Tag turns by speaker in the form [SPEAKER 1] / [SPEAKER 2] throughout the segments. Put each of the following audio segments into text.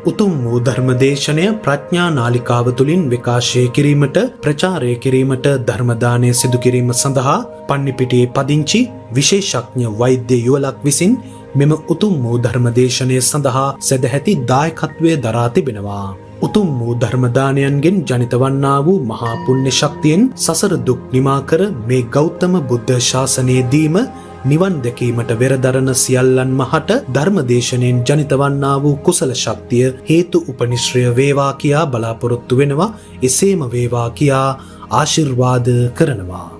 [SPEAKER 1] උතුම් වූ ධර්මදේශනය ප්‍රඥා නාලිකාව තුළින් විකාශය කිරීමට ප්‍රචාරය කිරීමට ධර්මදානය සිදු කිරීම සඳහා පන්නිපිටියේ පදිංචි විශේෂඥ වෛද්‍ය යුවලක් විසින් මෙම උතුම් වූ ධර්මදේශනය සඳහා සැදැහැති දායකත්වය දරා තිබෙනවා. උතුම් වූ ධර්මදානයන්ගෙන් ජනිත වන්නා වූ මහා පුණ්‍ය ශක්තියෙන් සසර දුක් නිමා කර මේ ගෞතම බුද්ධ ශාසනයේදීම නිවන් දැකීමට වෙරදරන සියල්ලන් මහට ධර්මදේශනයෙන් ජනිත වන්නා වූ කුසල ශක්තිය හේතු උපනිශ්‍රය වේවා කියා බලාපොරොත්තු වෙනවා. එසේම වේවා කියා ආශිර්වාද කරනවා.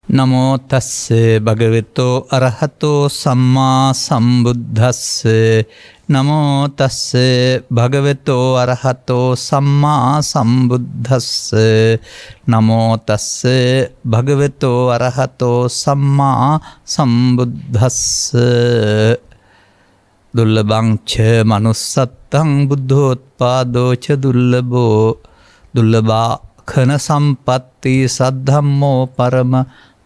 [SPEAKER 2] නමෝ තස්ස භගවතෝ අරහතෝ සම්මා සම්බුද්දස්ස නමෝ තස්ස භගවතෝ අරහතෝ සම්මා සම්බුද්දස්ස නමෝ තස්ස භගවතෝ අරහතෝ සම්මා සම්බුද්දස්ස දුර්ලභං ච manussත්තං බුද්ධෝත්පාදෝ ච දුර්ලභා khana සම්පatti සද්ධම්මෝ පරම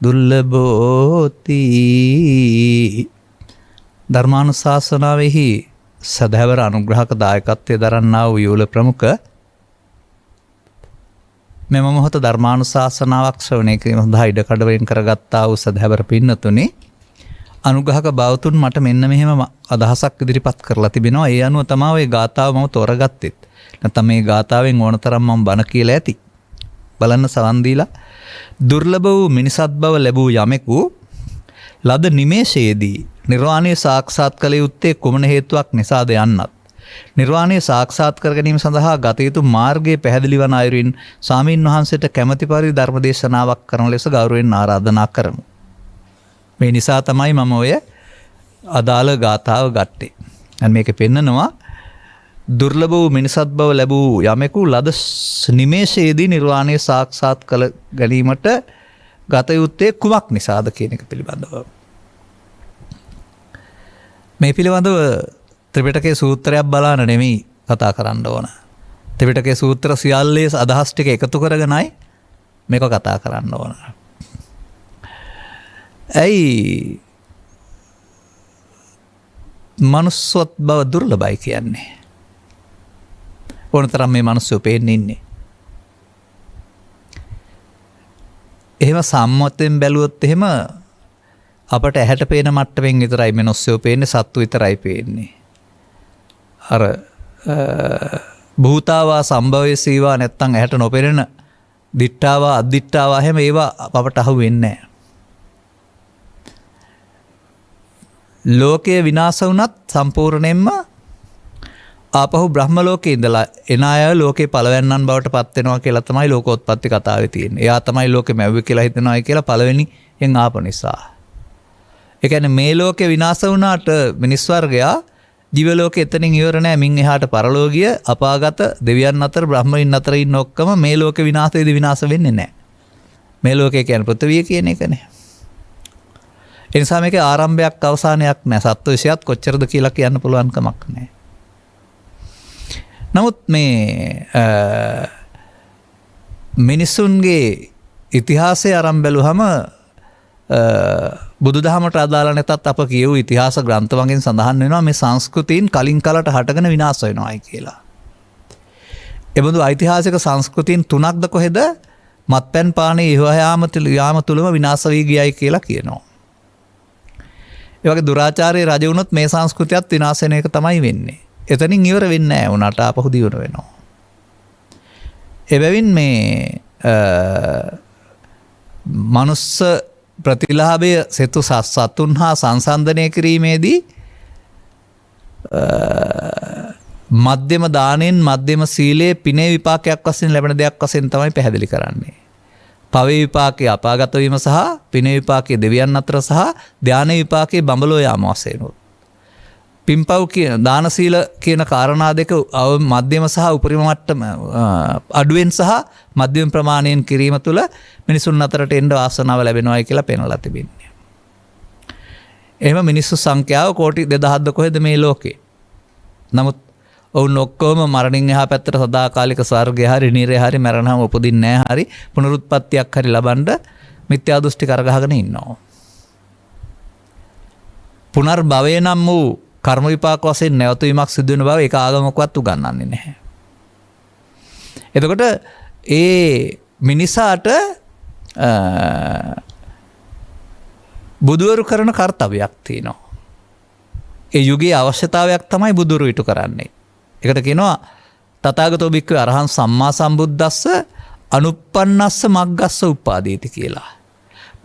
[SPEAKER 2] දුර්ලභෝති. ධර්මානුශාසනාවෙහි සදහැවර අනුග්‍රහක දායකත්වයේ දරන්නා වූ යුවල ප්‍රමුඛ මෙම මොහොත ධර්මානුශාසනාවක් ශ්‍රවණය කිරීම සඳහා ඉඩකඩ වෙන් කරගත්තා වූ සදහැවර පින්නතුනි, අනුග්‍රහක බෞතුන් මට මෙන්න මෙහෙම අදහසක් ඉදිරිපත් කරලා තිබෙනවා. ඒ අනුව තමයි ওই ගාථාව මම තෝරගත්තෙත්. නැත්නම් මේ ගාථාවෙන් ඕනතරම් මම බණ කියලා ඇති. බලන්න සවන් දීලා දුර්ලභ වූ මිනිසත් බව ලැබූ යමෙකු ලද නිමේෂයේදී නිර්වාණය සාක්ෂාත් කළ යුත්තේ කුමන හේතුවක් නිසාද යන්නත්, නිර්වාණය සාක්ෂාත් කර ගැනීම සඳහා ගත යුතු මාර්ගයේ පැහැදිලි වන අයුරින් ස්වාමීන් වහන්සේට කැමැති පරිදි ධර්ම දේශනාවක් කරන ලෙස ගෞරවයෙන් ආරාධනා කරමු. මේ නිසා තමයි මම ඔය අදාළ ගාථාව ගත්තේ. අන්න මේක පෙන්නනවා දුර්ලභ වූ මිනිසත් බව ලැබූ යමෙකු ලද නිමේෂයේදී නිර්වාණය සාක්ෂාත් කළ ගැනීමට ගත යුත්තේ කුමක් නිසාද කියන එක පිළිබඳව. මේ පිළිබඳව ත්‍රිපිටකයේ සූත්‍රයක් බලාන නෙමෙයි කතා කරන්න ඕන. ත්‍රිපිටකයේ සූත්‍ර සියල්ලේ අදහස් ටික එකතු කරගෙනයි මේක කතා කරන්න ඕන. ඇයි manussත් බව දුර්ලභයි කියන්නේ? ඕනතරම් මේ මිනිස්සු පේන්නේ ඉන්නේ. එහෙම සම්මතයෙන් බැලුවොත් එහෙම අපට ඇහැට පේන මට්ටමින් විතරයි මිනිස්සු පේන්නේ, සත්තු විතරයි පේන්නේ. අර භූතාවා සම්භවයේ සීවා නැත්තම් ඇහැට නොපෙනෙන දිට්ඨාවා අද්දිට්ඨාවා හැම ඒවා අපට අහු වෙන්නේ නැහැ. ලෝකය විනාශ වුණත් සම්පූර්ණයෙන්ම ආපහු බ්‍රහ්ම ලෝකේ ඉඳලා එන අය ලෝකේ පළවෙන්නන් බවට පත් වෙනවා කියලා තමයි ලෝකෝත්පත්ති කතාවේ තියෙන්නේ. එයා තමයි ලෝකෙ මැව්වේ කියලා හිතනවායි කියලා පළවෙනියෙන් ආපු නිසා. ඒ කියන්නේ මේ ලෝකේ විනාශ වුණාට මිනිස් වර්ගයා දිව ලෝකෙ එතනින් ඉවර නැහැ. මින් එහාට පරලෝකීය අපාගත දෙවියන් අතර බ්‍රහ්මයින් අතර ඉන්න ඔක්කොම මේ ලෝකේ විනාශයේදී විනාශ වෙන්නේ නැහැ. මේ ලෝකේ කියන්නේ පෘථිවිය කියන එකනේ. ඒ නිසා මේකේ ආරම්භයක් අවසානයක් නැහැ. සත්ව විශයත් කොච්චරද කියලා කියන්න පුළුවන් කමක් නැහැ. නමුත් මේ මිනිසුන්ගේ ඉතිහාසය අරන් බැලුවම බුදුදහමට අදාළ නැතත් අප කියවූ ඉතිහාස ග්‍රන්ථ වලින් සඳහන් වෙනවා මේ සංස්කෘතීන් කලින් කලට හටගෙන විනාශ වෙනවායි කියලා. එබඳු ඓතිහාසික සංස්කෘතීන් තුනක්ද කොහෙද මත්පැන් පානේ යාම තුලම විනාශ වී ගියයි කියලා කියනවා. ඒ වගේ දුරාචාරයේ රජ වුණොත් මේ සංස්කෘතියත් විනාශ වෙන එක තමයි වෙන්නේ. එතනින් ඉවර වෙන්නේ නැහැ. උනාට ආපහු දියුන වෙනවා. එබැවින් මේ මනුස්ස ප්‍රතිලාභය සෙතු සත්තුන් හා සංසන්දනය කිරීමේදී මධ්‍යම දානෙන් මධ්‍යම සීලයේ පිනේ විපාකයක් වශයෙන් ලැබෙන දෙයක් වශයෙන් තමයි පැහැදිලි කරන්නේ. පවේ විපාකයේ අපාගත වීම සහ පිනේ විපාකයේ දෙවියන් අතර සහ ධාන විපාකයේ බඹලෝ යාම වශයෙන්. පින්පව් කියන දාන සීල කියන කාරණා දෙක මධ්‍යම සහ උපරිම මට්ටම අඩුවෙන් සහ මධ්‍යම ප්‍රමාණයෙන් කිරීම තුළ මිනිසුන් අතරට එන්න වාසනාව ලැබෙනවායි කියලා පෙන්වලා තිබෙනවා. එහෙම මිනිස්සු සංඛ්‍යාව කෝටි 2000ද කොහෙද මේ ලෝකේ. නමුත් ඔවුන් ඔක්කොම මරණින් එහා පැත්තට සදාකාලික ස්වර්ගය හරි නිරය හරි මරණම උපදින්නේ නැහැ හරි පුනරුත්පත්තියක් හරි ලබන්න මිත්‍යා දෘෂ්ටි කරගහගෙන ඉන්නවා. පුනර්භවය නම් වූ කර්ම විපාක වශයෙන් නැවතීමක් සිදු වෙන බව ඒක ආගමකවත් උගන්වන්නේ නැහැ. එතකොට ඒ මිනිසාට බුදුවරු කරන කර්තව්‍යයක් තියෙනවා. ඒ යුගයේ අවශ්‍යතාවයක් තමයි බුදුවරු ඉටු කරන්නේ. ඒකට කියනවා තථාගතෝ භික්ඛවේ අරහං සම්මා සම්බුද්දස්ස අනුප්පන්නස්ස මග්ගස්ස උපාදීති කියලා.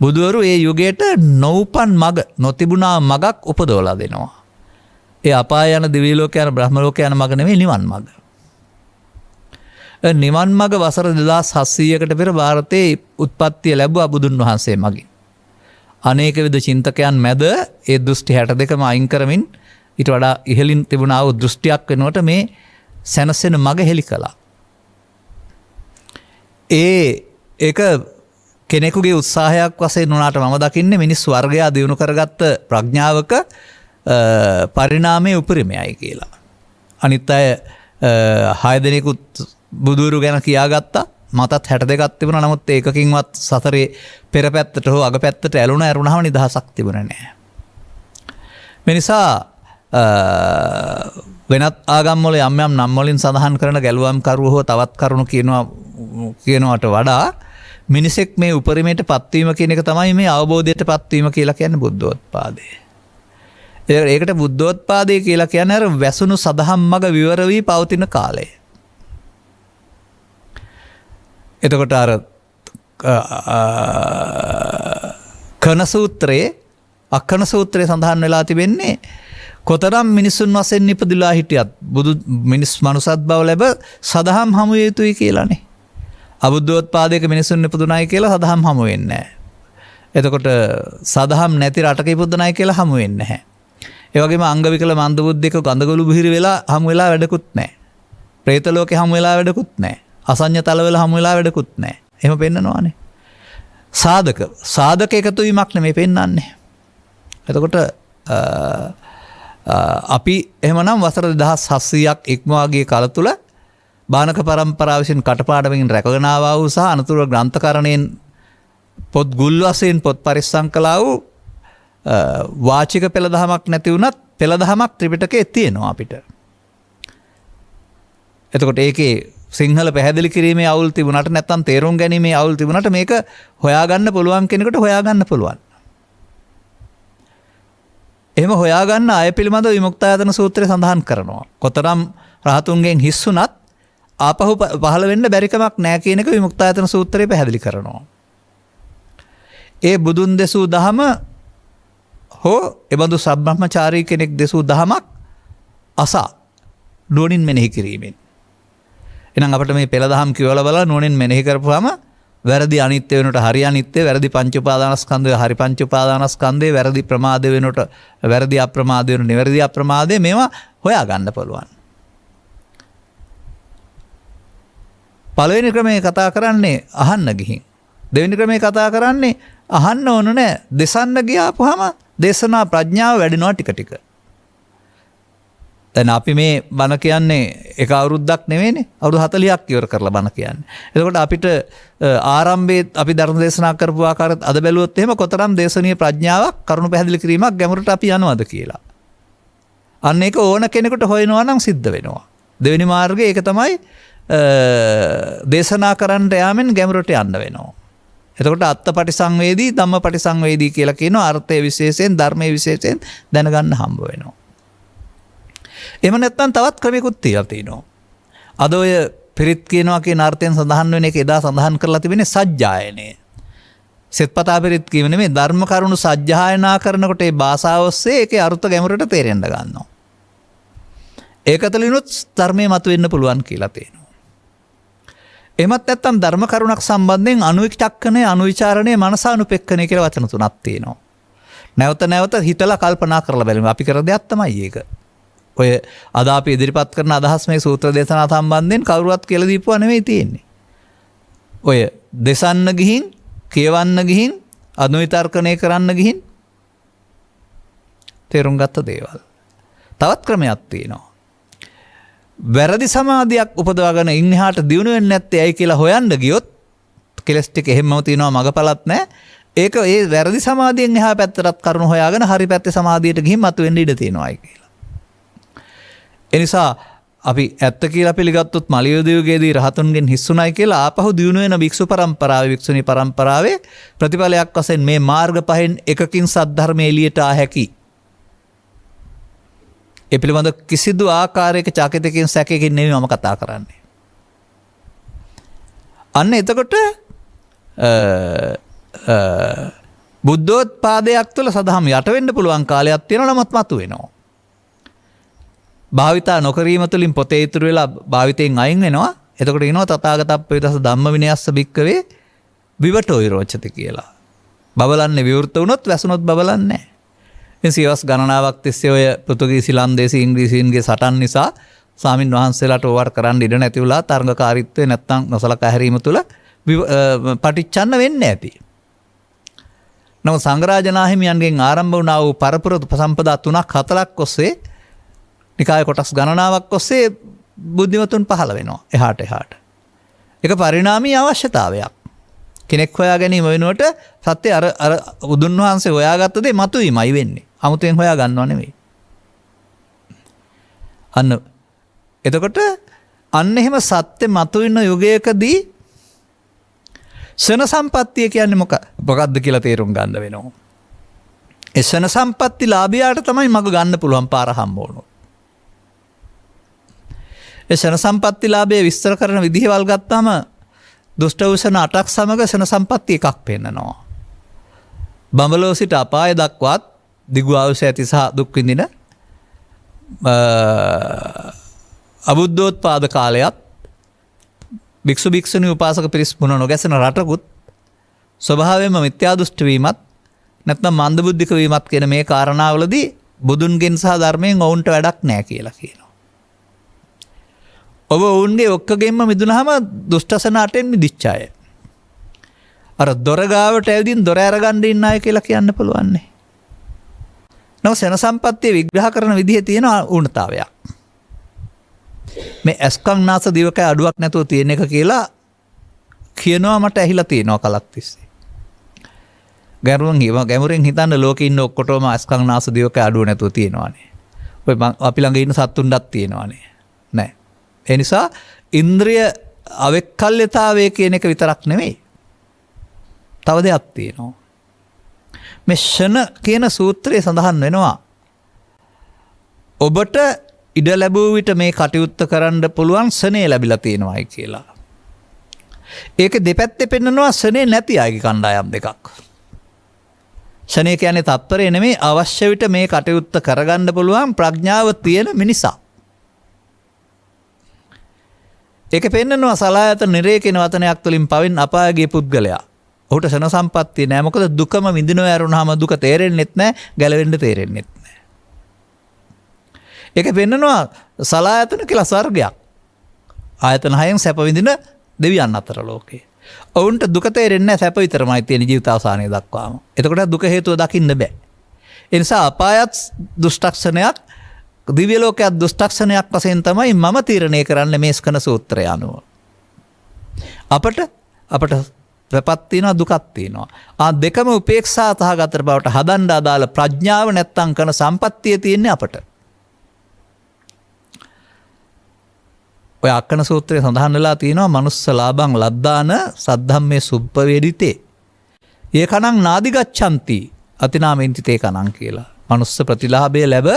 [SPEAKER 2] බුදුවරු ඒ යුගයට නොඋපන් මග නොතිබුණා මගක් උපදවලා දෙනවා. ඒ අපාය යන දිව්‍ය ලෝක යන බ්‍රහ්ම ලෝක යන මග නෙමෙයි නිවන් මග. නිවන් මග වසර 2700කට පෙර ಭಾರತයේ උත්පත්තිය ලැබුවා බුදුන් වහන්සේ මගින්. අනේක විද චින්තකයන් මැද ඒ දෘෂ්ටි 62ම අයින් කරමින් ඊට වඩා ඉහළින් තිබුණා වූ දෘෂ්ටියක් වෙනුවට මේ සැනසෙන මග හෙළි කළා. ඒක කෙනෙකුගේ උත්සාහයක් වශයෙන් උනාට මම දකින්නේ මිනිස් වර්ගයා දිනු කරගත්ත ප්‍රඥාවක පරිණාමයේ උපරිමයයි කියලා. අනිත් අය 6 දෙනෙකුත් බුදුරු ගැන කියාගත්තා. මතත් 62ක් තිබුණා. නමුත් ඒකකින්වත් සතරේ පෙර පැත්තට හෝ අග පැත්තට ඇලුණ ඇරුණාම නිදහසක් තිබුණේ නැහැ. මේ නිසා වෙනත් ආගම් වල යම් යම් නම් වලින් සඳහන් කරන ගැලුවම් කරුව හෝ තවත් කරුණු කියනවට වඩා මිනිසෙක් මේ උපරිමයට පත්වීම කියන එක තමයි මේ අවබෝධයට පත්වීම කියලා කියන්නේ බුද්ධෝත්පාදය. ඒකට බුද්ධෝත්පාදය කියලා කියන්නේ අර වැසුණු සදහම් මග විවර වී පවතින කාලය. එතකොට අර කන සූත්‍රයේ අක්කන සූත්‍රයේ සඳහන් වෙලා තිබෙන්නේ කොතරම් මිනිසුන් වශයෙන් ඉපදිලා හිටියත් මිනිස් මනුසත් බව ලැබ සදහම් හමු විය යුතුයි කියලානේ. අබුද්ධෝත්පාදයක මිනිසුන් ඉපදුනායි කියලා සදහම් හමු වෙන්නේ නැහැ. එතකොට සදහම් නැති රටක ඉපදුනායි කියලා හමු වෙන්නේ නැහැ. ඒ වගේම අංග විකල මන්දබුද්ධික ගඳගොළු බිහිරි වෙලා හමු වෙලා වැඩකුත් නැහැ. പ്രേත ලෝකේ හමු වෙලා වැඩකුත් නැහැ. අසඤ්ඤ තලවල හමු වෙලා වැඩකුත් නැහැ. එහෙම පෙන්නනවානේ. සාධක එකතු වීමක් නෙමෙයි පෙන්වන්නේ. එතකොට අපි එහෙමනම් වසර 2700ක් ඉක්මවා ගිය කාල තුල බානක පරම්පරාව විසින් කටපාඩමින් රැකගෙන ආවා වූ සහ අනතුරු ග්‍රන්ථකරණයෙන් පොත් ගුල් වශයෙන් පොත් පරිස්සම් කළා වූ වාචික පෙළ දහමක් නැති වුණත් පෙළ දහමක් ත්‍රිපිටකයේ තියෙනවා අපිට. එතකොට ඒකේ සිංහල පැහැදිලි කිරීමේ අවුල් තිබුණාට නැත්නම් තේරුම් ගැනීමේ අවුල් තිබුණාට මේක හොයාගන්න පුළුවන් කෙනෙකුට හොයාගන්න පුළුවන්. එහෙම හොයාගන්න අය පිළිබඳ විමුක්තායතන සූත්‍රය සඳහන් කරනවා. කොතරම් රහතුන්ගෙන් හිස්සුණත් ආපහු පහළ වෙන්න බැරිකමක් නැහැ කියන එක විමුක්තායතන සූත්‍රයේ පැහැදිලි කරනවා. ඒ බුදුන් දෙසූ දහම හෝ එබඳු සබ්‍රහ්මචාරී කෙනෙක් දෙසූ දහමක් අසා නුවණින් මෙනෙහි කිරීමෙන්. එහෙනම් අපිට මේ පෙළ දහම් කියවලා බලලා නුවණින් මෙනෙහි කරපුවාම වැරදි අනිත්‍ය වෙනට හරි අනිත්‍ය, වැරදි පංච උපාදානස්කන්ධය හරි පංච උපාදානස්කන්ධය, වැරදි ප්‍රමාද වෙනට වැරදි අප්‍රමාද වෙන නිවැරදි අප්‍රමාදය මේවා හොයා ගන්න පුළුවන්. පළවෙනි ක්‍රමයේ කතා කරන්නේ අහන්න ගිහින්. දෙවෙනි ක්‍රමයේ කතා කරන්නේ අහන්න ඕන නෑ. දෙසන්න ගියාපුවාම දේශනා ප්‍රඥාව වැඩෙනවා ටික ටික. දැන් අපි මේ බණ කියන්නේ එක අවුරුද්දක් නෙවෙයිනේ. අවුරුදු 40ක් ඉවර කරලා බණ කියන්නේ. එතකොට අපිට ආරම්භයේ අපි ධර්ම දේශනා කරපු ආකාරයත් අද බැලුවොත් එහෙම කොතරම් දේශනීය ප්‍රඥාවක් කරුණු පැහැදිලි කිරීමක් ගැඹුරට අපි යනවද කියලා. අන්න ඒක ඕන කෙනෙකුට හොයනවා නම් සිද්ධ වෙනවා. දෙවෙනි මාර්ගය ඒක තමයි දේශනා කරන්න යාමෙන් ගැඹුරට යන්න වෙනවා. එතකොට අත්පටිසංවේදී ධම්මපටිසංවේදී කියලා කියනවා. අර්ථයේ විශේෂයෙන් ධර්මයේ විශේෂයෙන් දැනගන්න හම්බ වෙනවා. එහෙම නැත්නම් තවත් ක්‍රමයකුත් තියෙනවා. අද ඔය පිරිත් කියනවා කියන අර්ථයෙන් සඳහන් වෙන එක එදා සඳහන් කරලා තිබෙන්නේ සජ්ජායනය. සෙත්පතා පිරිත් කියව නෙමෙයි ධර්ම කරුණු සජ්ජායනා කරනකොට ඒ භාෂාව ඔස්සේ ඒකේ අර්ථ ගැඹුරට තේරෙන්න ගන්නවා. ඒකතලිනුත් ධර්මයේ මතුවෙන්න පුළුවන් කියලා තියෙනවා. එහෙමත් නැත්නම් ධර්ම කරුණක් සම්බන්ධයෙන් අනුවිචක්කණය, අනුවිචාරණය, මනසානුපෙක්කණය කියලා වචන තුනක් තියෙනවා. නැවත නැවත හිතලා කල්පනා කරලා බලමු. අපි කර දෙයක් තමයි ඒක. ඔය අද අපි ඉදිරිපත් කරන අදහස් මේ සූත්‍ර දේශනා සම්බන්ධයෙන් කවුරුවත් කියලා දීපුවා නෙවෙයි තියෙන්නේ. ඔය දෙසන්න ගිහින්, කියවන්න ගිහින්, අනුවිතර්කණය කරන්න ගිහින් තේරුම් ගත්ත දේවල්. තවත් ක්‍රමයක් තියෙනවා. වැරදි සමාධියක් උපදවාගෙන ඉන්නහාට දියුණු වෙන්නේ නැත්තේ ඇයි කියලා හොයන්න ගියොත් කෙලස් ටික එහෙමම තියෙනවා, මගපලත් නැහැ. ඒක ඒ වැරදි සමාධියෙන් එහා පැත්තටත් කරුණු හොයාගෙන හරි පැත්තේ සමාධියට ගිහින් මතුවෙන්න ඉඩ තියෙනවායි කියලා. එනිසා අපි ඇත්ත කියලා පිළිගත්තොත් මලියුද යුගයේදී රහතුන්ගෙන් හිස්සුණයි කියලා ආපහු දියුණු වෙන භික්ෂු පරම්පරාවේ භික්ෂුණී පරම්පරාවේ ප්‍රතිඵලයක් වශයෙන් මේ මාර්ග පහෙන් එකකින් සද්ධර්මයේ එළියට ආ හැකි. ඒ පිළිබඳ කිසිදු ආකාරයක චකිතකින් සැකයකින් නෙමෙයි මම කතා කරන්නේ. අන්න එතකොට බුද්ධෝත්පාදයක් තුළ සදහම් යට වෙන්න පුළුවන් කාලයක් තියෙනවා නමුත් මතු වෙනවා. භාවිතා නොකිරීම තුළින් පොතේ ඉතුරු වෙලා භාවිතයෙන් අයින් වෙනවා. එතකොට කියනවා තථාගතප්ප විදස ධම්ම විනයස්ස භික්කවේ විවටෝ විරෝචති කියලා. බබලන්නේ විවෘත වුණොත් වැසුනොත් බබලන්නේ නැහැ. ඉතින් සියවස් ගණනාවක් තිස්සේ ඔය පෘතුගීසි ලන්දේසි ඉංග්‍රීසීන්ගේ සටන් නිසා ස්වාමින් වහන්සේලාට ඕවර් කරන්න ඉඩ නැති වුණා තරඟකාරීත්වය නැත්තම් නොසලකා හැරීම තුළ පටිච්චන්න වෙන්නේ නැති. නමුත් සංඝරාජනාහිමියන්ගෙන් ආරම්භ වුණා වූ පරපුර උපසම්පදා 3ක් 4ක් ඔස්සේ නිකාය කොටස් ගණනාවක් ඔස්සේ බුද්ධිමතුන් පහළ වෙනවා එහාට එහාට. ඒක පරිණාමීය අවශ්‍යතාවයක්. කෙනෙක් හොයා ගැනීම වෙනුවට සත්‍ය අර බුදුන් වහන්සේ හොයාගත්ත දේ මතුවීමයි වෙන්නේ. 아무තෙන් හොයා ගන්නව නෙවෙයි. අන්න එතකොට අන්න එහෙම සත්‍ය මතුවෙන යුගයකදී ශන සම්පත්තිය කියන්නේ මොකක්ද කියලා තේරුම් ගන්න වෙනවා. ඒ ශන සම්පත්ති ලාභියාට තමයි මග ගන්න පුළුවන් පාර හම්බ වුණොත්. ඒ ශන සම්පත්ති ලාභයේ විස්තර කරන විදිහවල් ගත්තාම දුෂ්ට වූ 8ක් සමග ශන සම්පත්ති එකක් පෙන්නනවා. බඹලෝ සිට අපාය දක්වාත් දිගු ආයුෂ ඇති සහ දුක් විඳින අබුද්ධෝත්පාද කාලයත් භික්ෂු භික්ෂුණී උපාසක පිරිස් මුණ නොගැසෙන රටකුත් ස්වභාවයෙන්ම මිත්‍යා දෘෂ්ටි වීමත් නැත්නම් මන්දබුද්ධික වීමත් කියන මේ කාරණාවලදී බුදුන්ගෙන් සහ ධර්මයෙන් ඔවුන්ට වැඩක් නැහැ කියලා කියනවා. ඔබ ඔවුන්ගේ ඔක්කොගෙන්ම මිදුනහම දුෂ්ටසන අටෙන් මිදිච්ච අය. අර දොර ගාවට ඇවිදින් දොර අරගන්න ඉන්න අය කියලා කියන්න පුළුවන් නේ. නමුත් සෙන සම්පත්තිය විග්‍රහ කරන විදිහේ තියෙන ඌනතාවයක්. මේ ඇස්කම් නාස දිවකය අඩුවක් නැතුව තියෙන එක කියලා කියනවා මට ඇහිලා තියෙනවා කලක් තිස්සේ. ගැමුරෙන් හිතන්න ලෝකේ ඉන්න ඔක්කොටම ඇස්කම් නාස දිවකය අඩුව නැතුව තියෙනවානේ. ඔය අපි ළඟ ඉන්න සත්තුන්ටත් තියෙනවානේ. නෑ. ඒ නිසා ඉන්ද්‍රිය අවෙක්කල්්‍යතාවය කියන එක විතරක් නෙමෙයි. තව දෙයක් තියෙනවා. මේ ෂණ කියන සූත්‍රයේ සඳහන් වෙනවා. ඔබට ඉඩ ලැබූ විට මේ කටයුත්ත කරන්න පුළුවන් ශනේ ලැබිලා තියෙනවායි කියලා. ඒක දෙපැත්තේ පෙන්නනවා ශනේ නැති අයගේ කණ්ඩායම් දෙකක්. ශනේ කියන්නේ තත්පරේ නෙමෙයි අවශ්‍ය විට මේ කටයුත්ත කරගන්න පුළුවන් ප්‍රඥාව තියෙන මිනිසා. ඒක පෙන්නනවා සලායතන නිරේ කියන වචනයක් තුළින් පවෙන් අපායගේ පුද්ගලයා. ඔහුට ශන සම්පත්තිය නෑ. මොකද දුකම විඳිනව ඇරුණාම දුක තේරෙන්නෙත් නෑ, ගැලවෙන්න තේරෙන්නෙත් නෑ. ඒක පෙන්නනවා සලායතන කියලා ස්වර්ගයක්. ආයතන 6න් සැප විඳින දෙවියන් අතර ලෝකේ. ඔවුන්ට දුක තේරෙන්නේ නැහැ, සැප විතරමයි තියෙන ජීවිතාවසානයේ දක්වාම. එතකොට දුක හේතුව දකින්න බෑ. ඒ නිසා අපායත් දුෂ්ටක්ෂණයක්, දිව්‍ය ලෝකයක් දුෂ්ටක්ෂණයක් වශයෙන් තමයි මම තීරණය කරන්නේ මේ ස්කන සූත්‍රය අනුව. අපට ප්‍රපත් තියෙනවා, දුකක් තියෙනවා. දෙකම උපේක්ෂා සහගත බවට හදන්න අදාළ ප්‍රඥාව නැත්තම් කරන සම්පත්තිය තියෙන්නේ අපට. ඔය අක්කන සූත්‍රයේ සඳහන් වෙලා තියෙනවා මනුස්ස ලාභං ලද්දාන සද්ධම්මේ සුප්පවේදිතේ. ඒ කණං නාදිගච්ඡanti අතිනාමෙන්ති තේ කණං කියලා. මනුස්ස ප්‍රතිලාභය ලැබ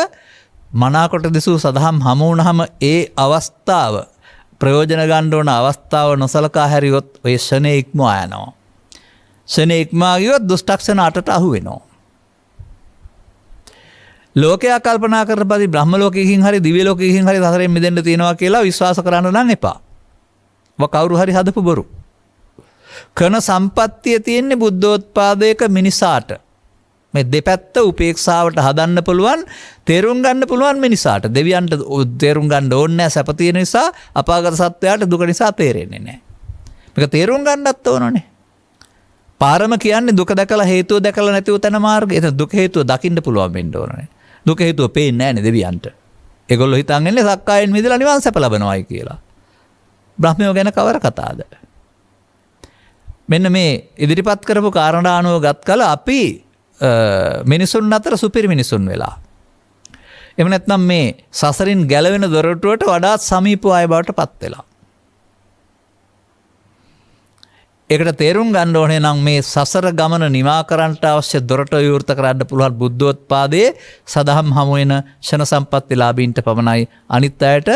[SPEAKER 2] මනාකොට දෙසූ සදහම් හමු වුණාම ඒ අවස්ථාව ප්‍රයෝජන ගන්න ඕන අවස්ථාව නොසලකා හැරියොත් ඔය ශනේ ඉක්මවා යනවා. ශනේ ඉක්මවා ගියොත් දුෂ්ටක්ෂණ 8ට අහු වෙනවා. ලෝකයා කල්පනා කරපදි බ්‍රහ්ම ලෝකයකින් හරි දිව්‍ය ලෝකයකින් හරි සසරෙන් මිදෙන්න තියෙනවා කියලා විශ්වාස කරන්න නම් එපා. කවුරු හරි හදපු බොරු. කන සම්පත්තිය තියෙන්නේ බුද්ධෝත්පාදයක මිනිසාට. මේ දෙපැත්ත උපේක්ෂාවට හදන්න පුළුවන්, තේරුම් ගන්න පුළුවන් මිනිසාට. දෙවියන්ට තේරුම් ගන්න ඕනේ නැහැ සැප තියෙන නිසා, අපාගත සත්වයාට දුක නිසා තේරෙන්නේ නැහැ. මේක තේරුම් ගන්නත් ඕනනේ. පාරම කියන්නේ දුක දැකලා හේතුව දැකලා නැතිව තන මාර්ගය. එතන දුක හේතුව දකින්න පුළුවන් වෙන්න ඕනනේ. දුක හේතුව පේන්නේ නැහැ නේ දෙවියන්ට. ඒගොල්ලෝ හිතන් ඉන්නේ සක්කායෙන් මිදලා නිවන් සැප ලබනවායි කියලා. බ්‍රහ්මයෝ ගැන කවර කතාවද? මෙන්න මේ ඉදිරිපත් කරපු කාරණානුව ගත් කල අපි මිනිසුන් අතර සුපිරි මිනිසුන් වෙලා. එහෙම නැත්නම් මේ සසරින් ගැලවෙන දොරටුවට වඩා සමීප අය බවට පත් වෙලා. ඒකට තේරුම් ගන්න ඕනේ නම් මේ සසර ගමන නිවා කරන්නට අවශ්‍ය දොරටු විවෘත කරන්න පුළුවන් බුද්ධෝත්පාදයේ සදහම් හමු වෙන ෂණ සම්පත්ති ලාභීන්ට පමණයි. අනිත් අයට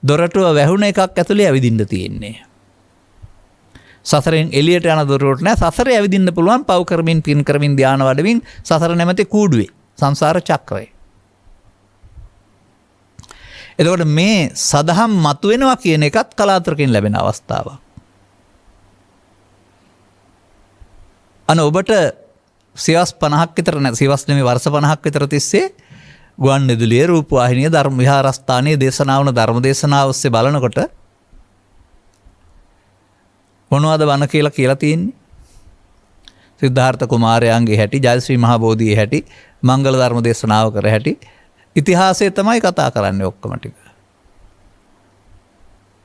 [SPEAKER 2] දොරටුව වැහුණ එකක් ඇතුලේ ඇවිදින්න තියෙන්නේ. සසරෙන් එළියට යන දොරටුවට නෑ. සසරේ ඇවිදින්න පුළුවන් පව් කරමින් පින් කරමින් ධානය වඩමින් සසර නැමැති කූඩුවේ සංසාර චක්‍රය. එතකොට මේ සදහම් මතුවෙනවා කියන එකත් කලාතුරකින් ලැබෙන අවස්ථාවක්. ඔබට සියවස් 50ක් විතර නැ සියවස් නෙමෙයි වර්ෂ 50ක් විතර තිස්සේ ගුවන්විදුලියේ රූපවාහිනිය ධර්ම විහාරස්ථානයේ දේශනාවන ධර්ම දේශනාව ඔස්සේ බලනකොට මොනවද වන කියලා තියෙන්නේ? සිද්ධාර්ථ කුමාරයාගේ හැටි, ජයශ්‍රී මහ බෝධියේ හැටි, මංගල ධර්ම දේශනාව කර හැටි ඉතිහාසය තමයි කතා කරන්නේ ඔක්කොම ටික.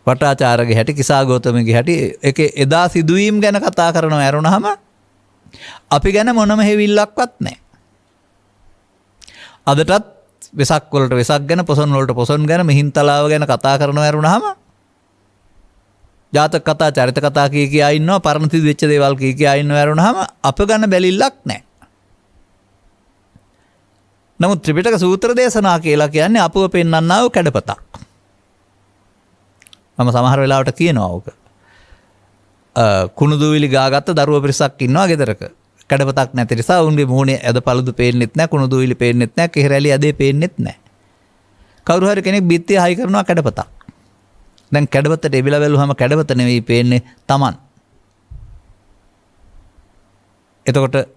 [SPEAKER 2] වටාචාරගේ හැටි, කිසා ගෞතමගේ හැටි ඒකේ එදා සිදුවීම් ගැන කතා කරනව ඇරුණාම අපි ගැන මොනම හෙවිල්ලක්වත් නැහැ. අදටත් වෙසක් වලට වෙසක් ගැන, පොසොන් වලට පොසොන් ගැන, මිහින්තලාව ගැන කතා කරනව ඇරුණාම ජාතක කතා, චරිත කතා කියා ඉන්නවා, පරණ තිබි වෙච්ච දේවල් කියා ඉන්නව ඇරුණාම අප ගැන බැලිල්ලක් නැහැ. නමුත් ත්‍රිපිටක සූත්‍ර දේශනා කියලා කියන්නේ අපව පෙන්වන්නා වූ කැඩපතක්. මම සමහර වෙලාවට කියනවා ඕක. කුණු දූවිලි ගාගත්ත දරුවෝ පිරිසක් ඉන්නවා ගෙදරක. කැඩපතක් නැති නිසා උන්ගේ මූණේ ඇද පළදු පේන්නෙත් නැහැ, කුණු දූවිලි පේන්නෙත් නැහැ, කෙහෙරැලි ඇදේ පේන්නෙත් නැහැ. කවුරු හරි කෙනෙක් බිත්තිය හයි කරනවා කැඩපතක්. දැන් කැඩපතට එබිලා බැලුවම කැඩපත නෙවෙයි පේන්නේ Taman. එතකොට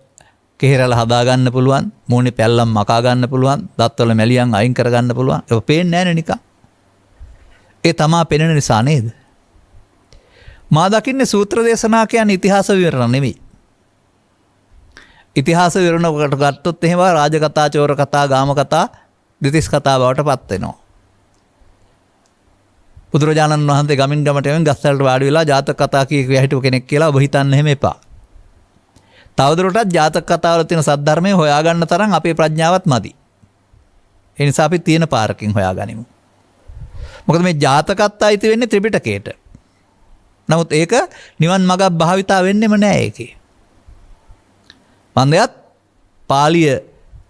[SPEAKER 2] කෙහෙරැල හදා ගන්න පුළුවන්, මූණේ පැල්ලම් මකා ගන්න පුළුවන්, දත්වල මැලියන් අයින් කර ගන්න පුළුවන්. ඒක පේන්නේ නැහැ නේ නිකන්. ඒ තමා පෙනෙන නිසා නේද? මා දකින්නේ සූත්‍ර දේශනා කියන්නේ ඉතිහාස විවරණ නෙවෙයි. ඉතිහාස විවරණකට ගත්තොත් එහෙම රාජ කතා, චෝර කතා, ගාම කතා, දෙතිස් කතා බවට පත් වෙනවා. බුදුරජාණන් වහන්සේ ගමින් ගමට යමින් ගස්වලට වාඩි වෙලා ජාතක කතා කිය හිටපු කෙනෙක් කියලා ඔබ හිතන්න එහෙම එපා. තවදුරටත් ජාතක කතාවල තියෙන සද්ධර්මය හොයාගන්න තරම් අපේ ප්‍රඥාවත් මදි. ඒ නිසා අපි තියෙන පාරකින් හොයාගනිමු. මොකද මේ ජාතකත් අයිති වෙන්නේ ත්‍රිපිටකයට. නමුත් ඒක නිවන් මඟක් භාවිතා වෙන්නෙම නෑ ඒකේ. මන්දයත් පාලිය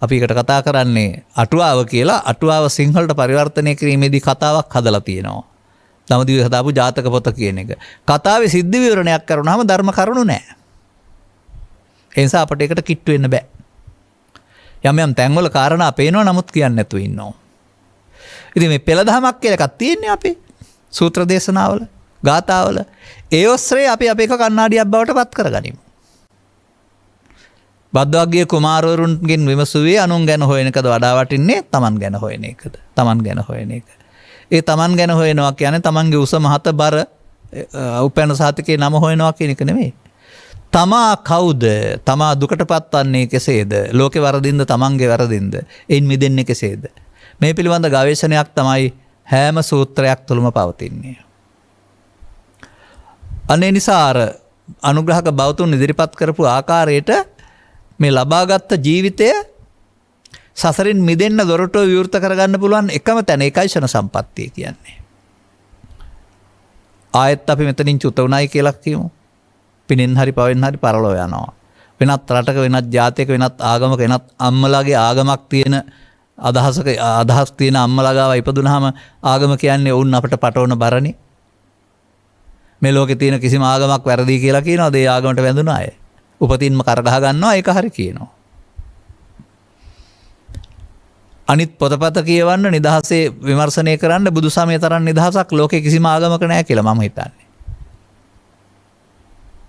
[SPEAKER 2] අපි එකට කතා කරන්නේ අටුවාව කියලා. අටුවාව සිංහලට පරිවර්තනය කිරීමේදී කතාවක් හදලා තියෙනවා. දඹදිව හදාපු ජාතක පොත කියන එක. කතාවේ සිද්ධ විවරණයක් කරනවාම ධර්ම කරුණු නෑ. ඒ නිසා අපිට ඒකට කිට්ටු වෙන්න බෑ. යම් යම් තැන්වල කාරණා පේනවා නමුත් කියන්නේ නැතුව ඉන්නවා. ඉතින් මේ පෙළදහමක් කියලා එකක් තියෙන්නේ අපේ සූත්‍ර දේශනාවල, ගාථාවල. ඒ ඔස්සේ අපි එක කණ්ණාඩියක් බවට පත් කරගනිමු. බද්දවග්ගිය කුමාරවරුන්ගෙන් විමසුවේ අනුන් ගැන හොයන එකද වඩා වටින්නේ තමන් ගැන හොයන එකද? තමන් ගැන හොයන එක. ඒ තමන් ගැන හොයනවා කියන්නේ තමන්ගේ උස මහත බර උපැන්න සාතිකේ නම හොයනවා කියන එක නෙමෙයි. තමා කවුද? තමා දුකටපත් වන්නේ කෙසේද? ලෝකේ වරදින්ද තමන්ගේ වරදින්ද? එයින් මිදෙන්නේ කෙසේද? මේ පිළිබඳ ගවේෂණයක් තමයි හැම සූත්‍රයක් තුළම පවතින්නේ. අනේ නිසා අනුග්‍රහක බෞතුන් ඉදිරිපත් කරපු ආකාරයට මේ ලබාගත් ජීවිතය සසරින් මිදෙන්න දොරටුව විවෘත කරගන්න පුළුවන් එකම තැන ඒකයි ෂණ සම්පත්තිය කියන්නේ. ආයෙත් අපි මෙතනින් චුත උනායි කියලා කියමු. පිනෙන් හරි පවෙන් හරි පරලෝ යනවා. වෙනත් රටක, වෙනත් ජාතියක, වෙනත් ආගමක, වෙනත් අම්මලාගේ ආගමක් තියෙන අදහස් තියෙන අම්මලා ගාව ඉපදුනහම ආගම කියන්නේ වුන් අපට පටවන බරණි. මේ ලෝකේ තියෙන කිසිම ආගමක් වැරදි කියලා කියනවා. ඒ ආගමට වැඳුන අය උපතින්ම කරගහ ගන්නවා. ඒක හරි කියනවා. අනිත් පොතපත කියවන්න, නිදහසේ විමර්ශනය කරන්න බුදුසමය තරම් නිදහසක් ලෝකේ කිසිම ආගමක නැහැ කියලා මම හිතන්නේ.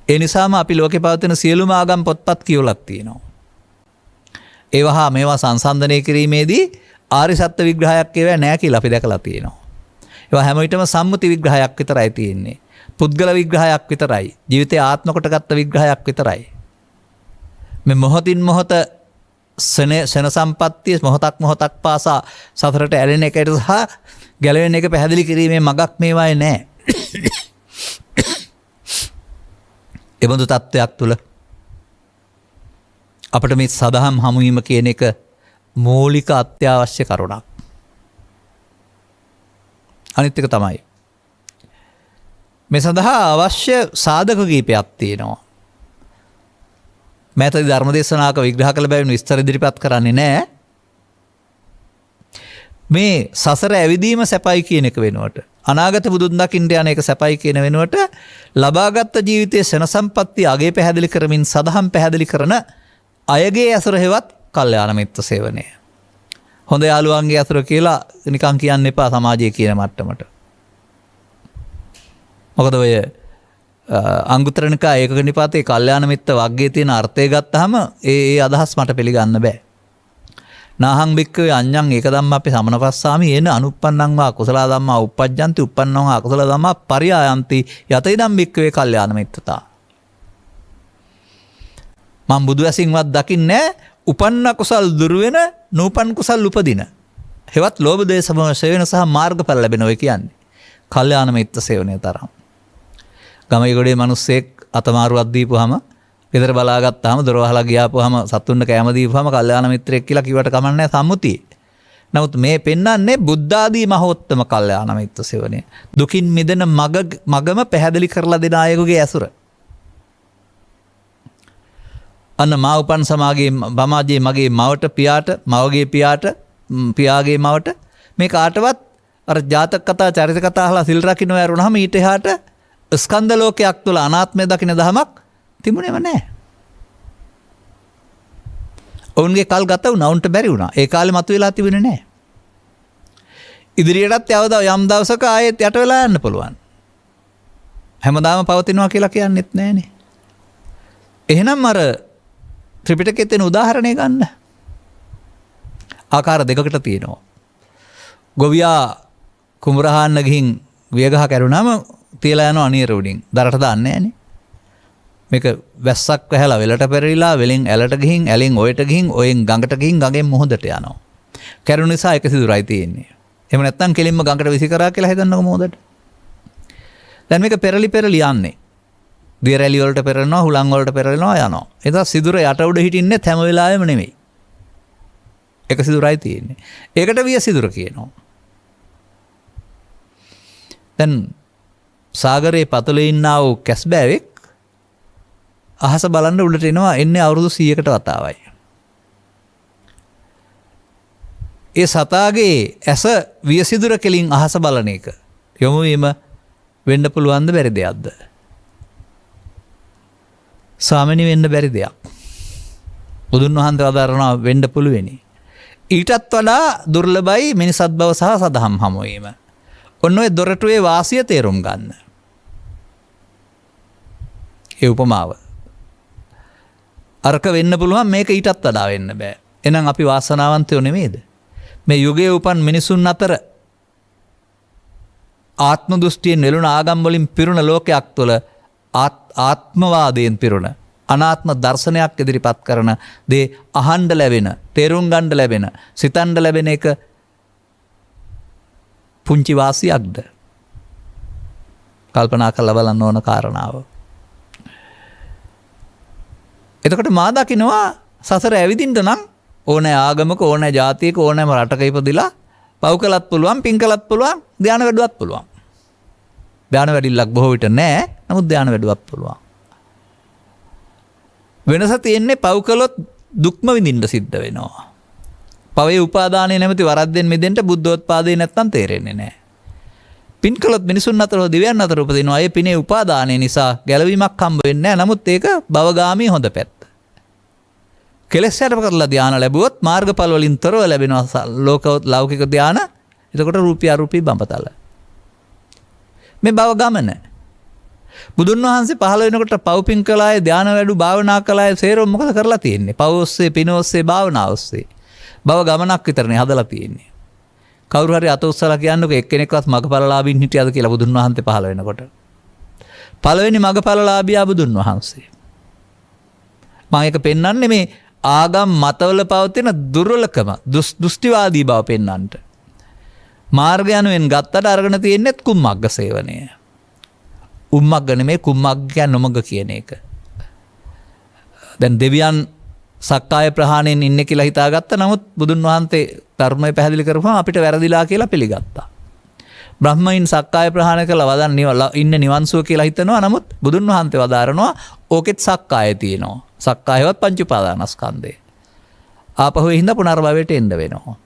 [SPEAKER 2] ඒ නිසාම අපි ලෝකේ පවතින සියලුම ආගම් පොත්පත් කියවලක් තියෙනවා. ඒවහා මේවා සංසන්දනය කිරීමේදී ආර්ය සත්‍ය විග්‍රහයක් ඒවා නැහැ කියලා අපි දැකලා තියෙනවා. ඒවා හැම විටම සම්මුති විග්‍රහයක් විතරයි තියෙන්නේ. පුද්ගල විග්‍රහයක් විතරයි. ජීවිතය ආත්ම කොටගත් විග්‍රහයක් විතරයි. මේ මොහොතින් මොහොත සෙන සම්පත්තිය මොහොතක් පාසා සතරට ඇලෙන එකට සහ ගැලවෙන එක පැහැදිලි කිරීමේ මගක් මේවායේ නැහැ. එබඳු තත්ත්වයක් තුළ අපට මේ සදහම් හමුවීම කියන එක මූලික අත්‍යවශ්‍ය කරුණක්. අනිත් එක තමයි මේ සඳහා අවශ්‍ය සාධක කීපයක් තියෙනවා. මෑතදී ධර්මදේශනාක විග්‍රහ කළ බැවින් විස්තර ඉදිරිපත් කරන්නේ නැහැ. මේ සසර ඇවිදීම සැපයි කියන එක වෙනුවට අනාගත බුදුන් දකින්න යන එක සැපයි කියන වෙනුවට ලබාගත් ජීවිතයේ සෙන සම්පත්තිය අගේ පැහැදිලි කරමින් සදහම් පැහැදිලි කරන අයගේ ඇසුර හෙවත් කල්යාණ මිත්‍ර සේවනය. හොඳ යාළුවන්ගේ ඇසුර කියලා නිකන් කියන්න එපා සමාජයේ කියන මට්ටමට. මොකද ඔය අංගුත්තර නිකාය ඒකක නිපාතේ කල්යාණ මිත්‍ර වග්ගයේ තියෙන අර්ථය ගත්තාම ඒ අදහස් මට පිළිගන්න බෑ. නාහං භික්ඛවේ අඤ්ඤං ඒක ධම්ම අපි සමනපස්සාමි එන අනුප්පන්නං වා කුසල ධම්මා uppajjanti uppannං වා කුසල ධම්මා පරියායන්ති යත ඉදම් භික්ඛවේ කල්යාණ මිත්‍රතා. මම බුදු ඇසින්වත් දකින්නේ උපන්න කුසල් දුර වෙන නූපන් කුසල් උපදින. හෙවත් ලෝභ දේශ මොහ සේවන සහ මාර්ගඵල ලැබෙන ඔය කියන්නේ. කල්යාණ මිත්‍ර සේවනයේ තරම්. ගමේ ගොඩේ මිනිස්සෙක් අතමාරුවක් දීපුවාම ගෙදර බලාගත්තාම දොර වහලා ගියාපුවාම සතුන්ට කැම දීපුවාම කල්යාණ මිත්‍රයෙක් කියලා කිව්වට කමක් නැහැ සම්මුතියේ. නමුත් මේ පෙන්වන්නේ බුද්ධ ආදී මහෝත්තම කල්යාණ මිත්‍ර සේවනය. දුකින් මිදෙන මගම පැහැදිලි කරලා දෙන අයගේ ඇසුර. අන්න මා උපන් සමාජයේ මගේ මවට පියාට මවගේ පියාට පියාගේ මවට මේ කාටවත් අර ජාතක කතා චරිත කතා අහලා සිල් රකින්න වැරුණාම ඊට එහාට ස්කන්ධ ලෝකයක් තුළ අනාත්මය දකින්න දහමක් තිබුණේම නැහැ. ඔවුන්ගේ කල් ගත වුණා උන්ට බැරි වුණා. ඒ කාලේ මතුවලා තිබුණේ නැහැ. ඉදිරියටත් යවදා යම් දවසක ආයෙත් යට වෙලා යන්න පුළුවන්. හැමදාම පවතිනවා කියලා කියන්නෙත් නැහනේ. එහෙනම් අර ත්‍රිපිටකයේ තියෙන උදාහරණය ගන්න. ආකාර දෙකකට තියෙනවා. ගොවියා කුඹරහන්න ගිහින් වියගහ කැරුණාම තියලා යනවා අනියර උඩින්. දරට දාන්නේ නැහනේ. මේක වැස්සක් වැහැලා වෙලට පෙරලිලා වෙලෙන් ඇලට ගිහින් ඇලෙන් ඔයට ගිහින් ඔයෙන් ගඟට ගිහින් ගඟෙන් මොහොතට යනවා. කැරුණ නිසා එක සිදුරයි තියෙන්නේ. එහෙම නැත්නම් කෙලින්ම ගඟට විසි කරා කියලා හිතන්නකො මොහොතට. දැන් මේක පෙරලි යන්නේ. දිය රැලි වලට පෙරලනවා හුලං වලට පෙරලනවා යනවා. ඒක සිදුර යට උඩ හිටින්නේ හැම වෙලාවෙම නෙමෙයි. එක සිදුරයි තියෙන්නේ. ඒකට විය සිදුර කියනවා. දැන් සාගරයේ පතලේ ඉන්නා වූ කැස්බෑවෙක් අහස බලන්න උඩට එනවා එන්නේ අවුරුදු 100කට වතාවයි. ඒ සතාගේ ඇස වියසිදුර කෙලින් අහස බලන එක යොමු වීම වෙන්න පුළුවන්ද බැරි දෙයක්ද? සාමාන්‍ය වෙන්න බැරි දෙයක්. බුදුන් වහන්සේ වදාරනවා වෙන්න පුළුවෙනි. ඊටත් වඩා දුර්ලභයි මිනිසත් බව සහ සදහම් හමු වීම. ඔන්න ඔය දොරටුවේ වාසිය තේරුම් ගන්න. ඒ උපමාව. අරක වෙන්න පුළුවන් මේක ඊටත් වඩා වෙන්න බෑ. එහෙනම් අපි වාසනාවන්තයෝ නෙමෙයිද? මේ යුගයේ උපන් මිනිසුන් අතර ආත්ම දෘෂ්ටියෙන් නෙළුණ ආගම් වලින් පිරුණ ලෝකයක් තුළ ආත්මවාදයෙන් පිරුණ අනාත්ම දර්ශනයක් ඉදිරිපත් කරන දේ අහන්න ලැබෙන, තේරුම් ගන්න ලැබෙන, සිතන්න ලැබෙන එක පුංචි වාසියක්ද? කල්පනා කරලා බලන්න ඕන කාරණාව. එතකොට මා දකින්නවා සසර ඇවිදින්න නම් ඕනෑ ආගමක ඕනෑ ජාතියක ඕනෑම රටක ඉපදිලා පව් කළත් පුළුවන් පින් කළත් පුළුවන් ධානය වැඩුවත් පුළුවන්. ධානය වැඩිල්ලක් බොහෝ විට නැහැ. නමුත් ධානය වැඩුවත් පුළුවන්. වෙනස තියෙන්නේ පව් කළොත් දුක්ම විඳින්න සිද්ධ වෙනවා. පවේ උපාදානයේ නැමැති වරද්දෙන් මිදෙන්න බුද්ධෝත්පාදේ නැත්තම් තේරෙන්නේ නැහැ. පින් කළොත් මිනිසුන් අතර දිව්‍යයන් අතර උපදිනවා. ඒ පිනේ උපාදානය නිසා ගැලවීමක් හම්බ වෙන්නේ නැහැ. නමුත් ඒක භවගාමී හොඳ පැත්ත. කෙලෙස් යටපත් කරලා ධානය ලැබුවොත් මාර්ගඵල වලින් තොරව ලැබෙනවා ලෞකික ධානය. එතකොට රූපී අරූපී බඹතල. මේ භව ගමන. බුදුන් වහන්සේ පහළ වෙනකොට පව්පින් කළාය ධානය වැඩු භාවනා කළාය සේරම මොකද කරලා තියෙන්නේ? පව ඔස්සේ පින ඔස්සේ භාවනා ඔස්සේ. භව ගමනක් විතරනේ හදලා තියෙන්නේ. කවුරු හරි අත උස්සලා කියන්නකො එක්කෙනෙක්වත් මගපලලාභින් හිටියද කියලා බුදුන් වහන්සේ පහළ වෙනකොට. පළවෙනි මගපලලාභියා බුදුන් වහන්සේ. මම ඒක පෙන්වන්නේ මේ ආගම් මතවල පවතින දුර්වලකම දෘෂ්ටිවාදී බව පෙන්වන්නට. මාර්ගය යනුවෙන් ගත්තට අරගෙන තියෙන්නේ කුම්මග්ග සේවනය. උම්මග්ග නෙමේ කුම්මග්ග කියන්නේ නොමග කියන එක. දැන් දෙවියන් සක්කාය ප්‍රහාණයෙන් ඉන්නේ කියලා හිතාගත්තා. නමුත් බුදුන් වහන්සේ ධර්මය පැහැදිලි කරපුවම අපිට වැරදිලා කියලා පිළිගත්තා. බ්‍රහ්මයින් සක්කාය ප්‍රහාණය කළ වදන් ඉන්න නිවන්සුව කියලා හිතනවා. නමුත් බුදුන් වහන්සේ වදාරනවා ඕකෙත් සක්කාය තියෙනවා. සක්කායවත් පංච උපාදානස්කන්ධය. ආපහු හින්දා පුනර්භවයට එන්න වෙනවා.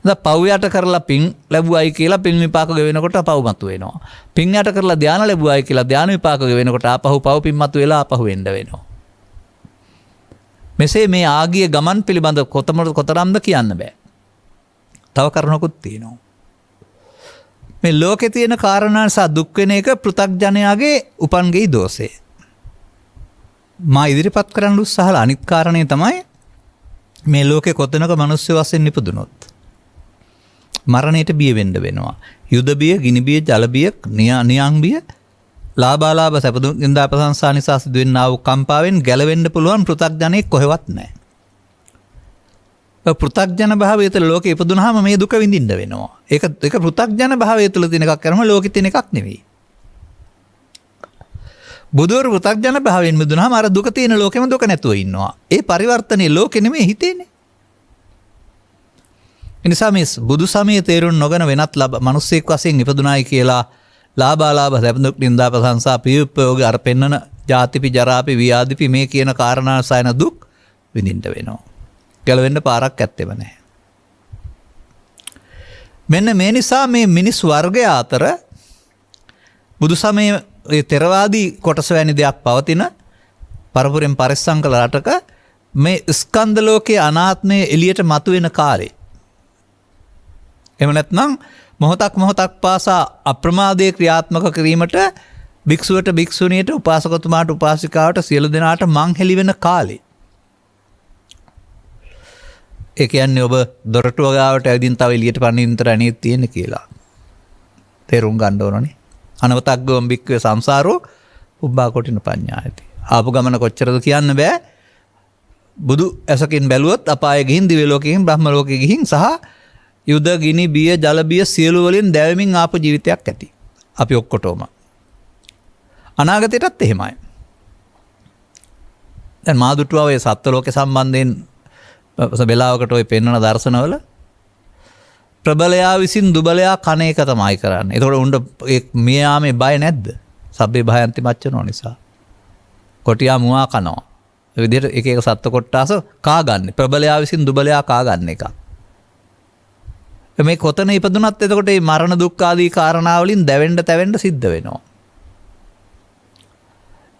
[SPEAKER 2] පව් යට කරලා පින් ලැබුවයි කියලා පින් විපාක ගෙවෙනකොට පව් මතු වෙනවා. පින් යට කරලා ධානය ලැබුවයි කියලා ධානය විපාක ගෙවෙනකොට ආපහු පව් පින් මතු වෙලා ආපහු එන්න වෙනවා. මෙසේ මේ ආගිය ගමන් පිළිබඳ කොතරම්ද කියන්න බෑ. තව කරුණකුත් තියෙනවා. මේ ලෝකේ තියෙන කාරණා නිසා දුක් වෙන එක පෘථග්ජනයාගේ උපන්ගේ දෝෂය. මා ඉදිරිපත් කරන්න උත්සාහලා අනිත් කාරණේ තමයි මේ ලෝකේ කොතනක මිනිස්සු වශයෙන් නිපදුනොත් මරණයට බිය වෙන්න වෙනවා. යුද බිය, ගිනි බිය, ජල බිය, නියං බිය, ලාභාලාභ සැපදුකින්දා ප්‍රශංසා නිසා සිදුවෙනා වූ කම්පාවෙන් ගැලවෙන්න පුළුවන් පෘථග්ජනෙක් කොහෙවත් නැහැ. පෘථග්ජන භාවය තුළ ලෝකෙ ඉපදුනහම මේ දුක විඳින්න වෙනවා. ඒක පෘථග්ජන භාවය තුළ තියෙන එකක් කරම ලෝකෙ තියෙන එකක් නෙවෙයි. බුදුවරු පෘථග්ජන භාවයෙන් මිදුනහම අර දුක තියෙන ලෝකෙම දුක නැතුව ඉන්නවා. ඒ පරිවර්තනයේ ලෝකෙ නෙමෙයි හිතේනේ. එනිසා මේ බුදු සමයේ තේරුම් නොගෙන වෙනත් මිනිස්සෙක් වශයෙන් ඉපදුනායි කියලා ලාභාලාභ සැපදුක් නින්දා ප්‍රශංසා පියුප්පයෝග අර පෙන්නන ජාතිපි ජරාපි ව්‍යාධිපි මේ කියන කාරණා සයන දුක් විඳින්න වෙනවා. ගැලවෙන්න පාරක් ඇත්තෙම නැහැ. මෙන්න මේ නිසා මේ මිනිස් වර්ගය අතර බුදු සමයේ ථෙරවාදී කොටස වැනි දෙයක් පවතින පරපුරෙන් පරිස්සම් කළ රටක මේ ස්කන්ධ ලෝකයේ අනාත්මය එළියට මතුවෙන කාලේ එහෙම නැත්නම් මොහොතක් පාසා අප්‍රමාදයේ ක්‍රියාත්මක කිරීමට භික්ෂුවට භික්ෂුණියට උපාසකතුමාට උපාසිකාවට සියලු දෙනාට මං හෙළි වෙන කාලේ. ඒ කියන්නේ ඔබ දොරටුව ගාවට ඇවිදින් තව එළියට පනින්න විතර අනේ තියෙන කියලා. තේරුම් ගන්න ඕනනේ. අනවතග්ගවම් භික්ඛවේ සංසාරෝ උබ්බා කොටින පඤ්ඤායති. ආපු ගමන කොච්චරද කියන්න බෑ. බුදු ඇසකින් බැලුවොත් අපායේ ගිහින් දිව්‍ය ලෝකෙකින් බ්‍රහ්ම ලෝකෙ ගිහින් සහ යුද ගිනි බිය ජල බිය සියලු වලින් දැවෙමින් ආපු ජීවිතයක් ඇති. අපි ඔක්කොටම. අනාගතයටත් එහෙමයි. දැන් මා දුටුවා ඔය සත්ත්ව ලෝකේ සම්බන්ධයෙන් වෙලාවකට ඔය පෙන්වන දර්ශනවල ප්‍රබලයා විසින් දුබලයා කණ එක තමයි කරන්නේ. ඒතකොට උණ්ඩ මියාමේ බය නැද්ද? සබ්බේ භයන්ති මච්චනෝ නිසා. කොටියා මුවා කනවා. ඒ විදිහට එක එක සත්ත්ව කොට්ටාස කා ගන්න. ප්‍රබලයා විසින් දුබලයා කා ගන්න එක. මේ කොතන ඉපදුනත් එතකොට මේ මරණ දුක් ආදී කාරණා වලින් දැවෙන්න තැවෙන්න සිද්ධ වෙනවා.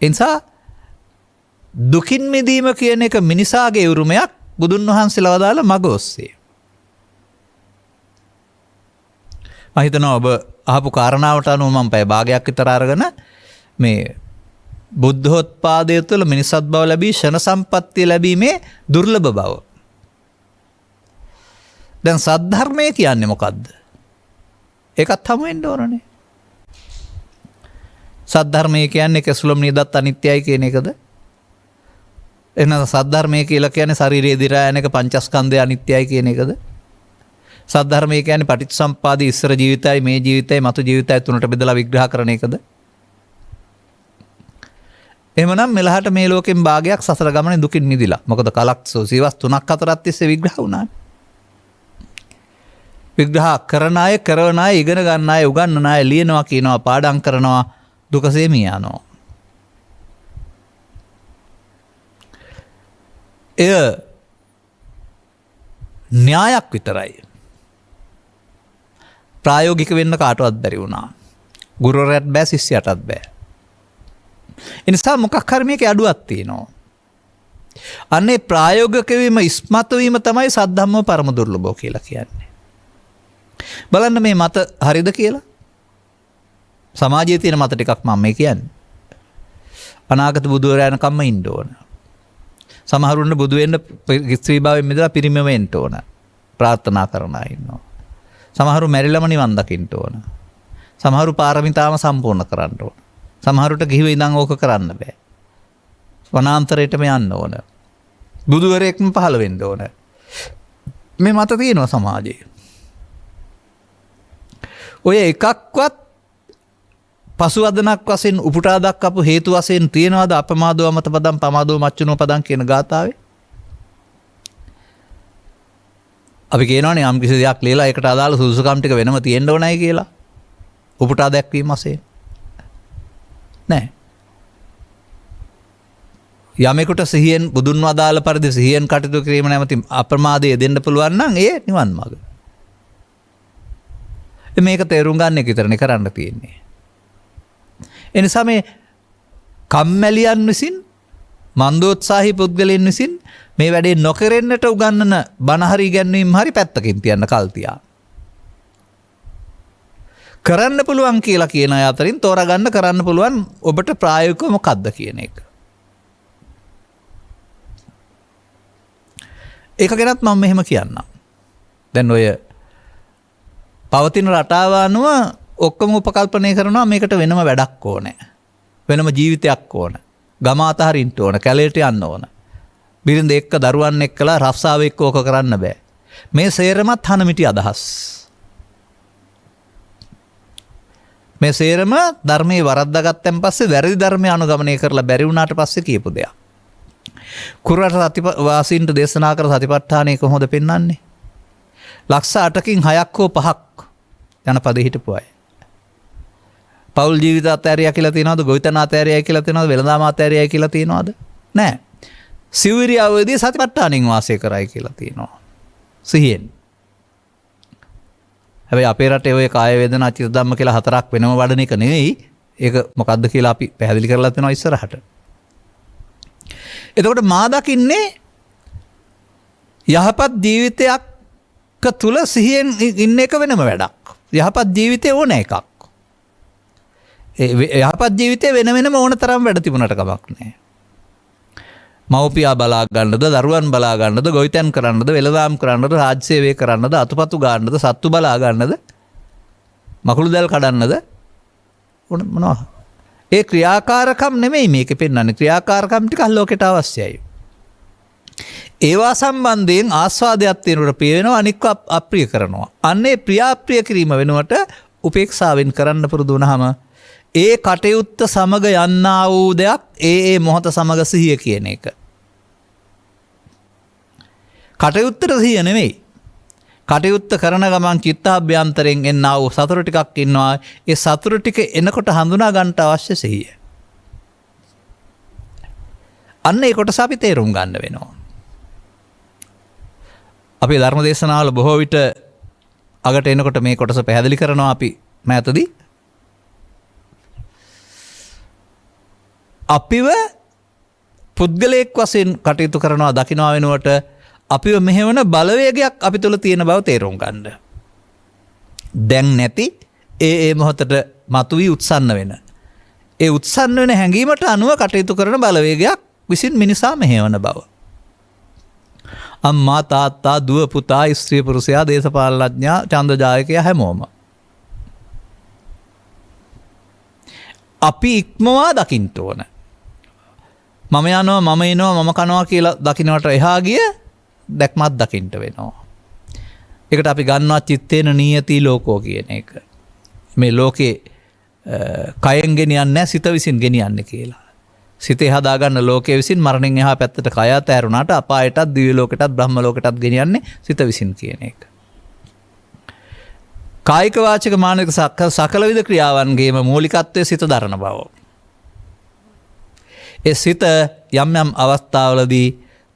[SPEAKER 2] එනිසා දුකින් මිදීම කියන එක මිනිසාගේ උරුමයක් බුදුන් වහන්සේලා වදාළ මඟ ඔස්සේ. මම හිතනවා ඔබ අහපු කාරණාවට අනුව මම පැය භාගයක් විතර අරගෙන මේ බුද්ධෝත්පාදය තුළ මිනිසත් බව ලැබී ෂණ සම්පත්තිය ලැබීමේ දුර්ලභ බව. දැන් සද්ධර්මය කියන්නේ මොකද්ද? ඒකත් හමු වෙන්න ඕනනේ. සද්ධර්මය කියන්නේ කැසුලම් නියදත් අනිත්‍යයි කියන එකද? එහෙනම් සද්ධර්මය කියලා කියන්නේ ශරීරයේ දිරා යන එක පංචස්කන්ධය අනිත්‍යයි කියන එකද? සද්ධර්මය කියන්නේ පටිච්චසම්පාදයේ ඉස්සර ජීවිතයයි මේ ජීවිතයයි මතු ජීවිතයයි තුනට බෙදලා විග්‍රහ කරන එකද? එහෙමනම් මෙලහට මේ ලෝකෙන් භාගයක් සසර ගමනේ දුකින් මිදිලා. මොකද කලක් සිවස් 3ක් 4ක් තිස්සේ විග්‍රහ වුණා. විග්‍රහ කරන අය, කරන අය, ඉගෙන ගන්න අය, උගන්වන අය ලියනවා කියනවා, පාඩම් කරනවා, දුකසේ මියනවා. එය න්‍යායක් විතරයි. ප්‍රායෝගික වෙන්න කාටවත් බැරි වුණා. ගුරුවරයාට බෑ, ශිෂ්‍යයාටත් බෑ. ඒ නිසා මොකක් හරි මේකේ අඩුවක් තියෙනවා. අනේ ප්‍රායෝගික වීම ඉස්මතු වීම තමයි සද්ධම්ම පරම දුර්ලභෝ කියලා කියන්නේ. බලන්න මේ මත හරිද කියලා. සමාජයේ තියෙන මත ටිකක් මම මේ කියන්නේ. අනාගත බුදුවරයන් කම්ම ඉන්න ඕන. සමහරුන්න බුදු වෙන්න ස්ත්‍රී භාවයෙන් මිදලා පිරිමිම වෙන්න ඕන. ප්‍රාර්ථනා කරන අය ඉන්නවා. සමහරු මැරිලම නිවන් දකින්න ඕන. සමහරු පාරමිතාම සම්පූර්ණ කරන්න ඕන. සමහරුට ගිහිව ඉඳන් ඕක කරන්න බෑ. වනාන්තරයටම යන්න ඕන. බුදුවරයෙක්ම පහළ වෙන්න ඕන. මේ මත තියෙනවා සමාජයේ. ඔය එකක්වත් පසුවදනක් වශයෙන් උපුටා දක්වපු හේතු වශයෙන් තියෙනවද අපමාදෝ අමත පදම් පමාදෝ මච්චුනෝ පදම් කියන ගාථාවේ? අපි කියනවනේ යම් කිසි දෙයක් ලියලා ඒකට අදාළ සුදුසුකම් ටික වෙනම තියෙන්න ඕනයි කියලා. උපුටා දැක්වීම වශයෙන් නෑ. යමෙකුට සිහියෙන් බුදුන් වදාළ පරිදි සිහියෙන් කටයුතු කිරීම නැමැති අප්‍රමාදයේ දෙන්න පුළුවන් නම් ඒ නිවන් මාර්ග. මේක තේරුම් ගන්න එක විතරනේ කරන්න තියෙන්නේ. ඒ නිසා මේ කම්මැලියන් විසින් මන්දෝත්සාහී පුද්ගලයන් විසින් මේ වැඩේ නොකරෙන්නට උගන්වන බණහරි ඉගැන්වීම් හරි පැත්තකින් තියන්න කල් තියා. කරන්න පුළුවන් කියලා කියන අය අතරින් තෝරාගන්න කරන්න පුළුවන් ඔබට ප්‍රායෝගිකව මොකක්ද කියන එක. ඒක ගැනත් මම මෙහෙම කියන්නම්. දැන් ඔය පවතින රටාව අනුව ඔක්කොම උපකල්පනය කරනවා මේකට වෙනම වැඩක් ඕනේ. වෙනම ජීවිතයක් ඕන. ගම අතහරින්න ඕන, කැලේට යන්න ඕන. බිරිඳ එක්ක දරුවන් එක්කලා රස්සාව එක්ක ඕක කරන්න බෑ. මේ සේරමත් හනමිටි අදහස්. මේ සේරම ධර්මයේ වරද්දාගත්තන් පස්සේ වැරදි ධර්මය අනුගමනය කරලා බැරි වුණාට පස්සේ කියපු දෙයක්. කුරුරට වාසීන්ට දේශනා කර සතිපට්ඨානය කොහොමද පෙන්වන්නේ? ලක්ෂ 8කින් 6ක් හෝ 5ක් ජනපදෙ හිටපු අය. පෞල් ජීවිත අතෑරියා කියලා තියනවද? ගොවිතැන අතෑරියා කියලා තියනවද? වෙළඳාම අතෑරියා කියලා තියනවද? නෑ. සිවිරියාවේදී සතිපට්ඨානෙන් වාසය කරයි කියලා තියෙනවා. සිහියෙන්. හැබැයි අපේ රටේ ඔය කාය වේදනා චිත්ත ධම්ම කියලා 4ක් වෙනම වඩන එක නෙවෙයි. ඒක මොකද්ද කියලා අපි පැහැදිලි කරලා තියෙනවා ඉස්සරහට. එතකොට මා දකින්නේ යහපත් ජීවිතයක් තුල සිහියෙන් ඉන්න එක වෙනම වැඩක්. යහපත් ජීවිතේ ඕන එකක්. යහපත් ජීවිතේ වෙන වෙනම ඕන තරම් වැඩ තිබුණට කමක් නැහැ. මව්පියා බලා ගන්නද, දරුවන් බලා ගන්නද, ගොවිතැන් කරන්නද, වෙළඳාම් කරන්නද, රාජ්‍ය සේවය කරන්නද, අතුපතු ගන්නද, සත්තු බලා ගන්නද, මකුළු දැල් කඩන්නද මොනවා. ඒ ක්‍රියාකාරකම් නෙමෙයි මේකේ පෙන්වන්නේ. ක්‍රියාකාරකම් ටික ලෝකෙට අවශ්‍යයි. ඒවා සම්බන්ධයෙන් ආස්වාදයක් තියෙනකොට ප්‍රිය වෙනවා, අනික්ව අප්‍රිය කරනවා. අන්නේ ප්‍රියාප්‍රිය කිරීම වෙනුවට උපේක්ෂාවෙන් කරන්න පුරුදු වුණාම ඒ කටයුත්ත සමග යන්නා වූ දෙයක් ඒ මොහොත සමග සිහිය කියන එක. කටයුත්තට සිහිය නෙමෙයි. කටයුත්ත කරන ගමන් චිත්තාභ්‍යන්තරයෙන් එන්නා වූ සතුරු ටිකක් ඉන්නවා. ඒ සතුරු ටික එනකොට හඳුනා ගන්නට අවශ්‍ය සිහිය. අන්න ඒ කොටස අපි තේරුම් ගන්න වෙනවා. අපි ධර්ම දේශනාවල බොහෝ විට අගට එනකොට මේ කොටස පැහැදිලි කරනවා අපි මෑතදී. අපිව පුද්ගලයෙක් වශයෙන් කටයුතු කරනවා දකිනවා වෙනුවට අපිව මෙහෙවන බලවේගයක් අපි තුළ තියෙන බව තේරුම් ගන්න. දැන් නැති ඒ මොහොතට මතුවී උත්සන්න වෙන. ඒ උත්සන්න වෙන හැඟීමට අනුව කටයුතු කරන බලවේගයක් විසින් මිනිසා මෙහෙවන බව. අම්මා තාත්තා දුව පුතා ස්ත්‍රී පුරුෂයා දේශපාලනඥයා ඡන්දජායකයා හැමෝම අපි ඉක්මවා දකින්න ඕන. මම යනවා මම එනවා මම කනවා කියලා දකින්නට එහා ගිය දැක්මත් දකින්න වෙනවා. ඒකට අපි ගන්නවා චිත්තේන නියති ලෝකෝ කියන එක. මේ ලෝකේ කයෙන් ගෙනියන්නේ නැහැ සිත විසින් ගෙනියන්නේ කියලා. සිතේ හදාගන්න ලෝකයේ විසින් මරණයෙන් එහා පැත්තට කය අතෑරුණාට අපායටත් දිව්‍ය ලෝකෙටත් බ්‍රහ්ම ලෝකෙටත් ගෙනියන්නේ සිත විසින් කියන එක. කායික වාචික මානසික සකල විද ක්‍රියාවන්ගේම මූලිකත්වයේ සිත දරන බව. ඒ සිත යම් යම් අවස්ථාවලදී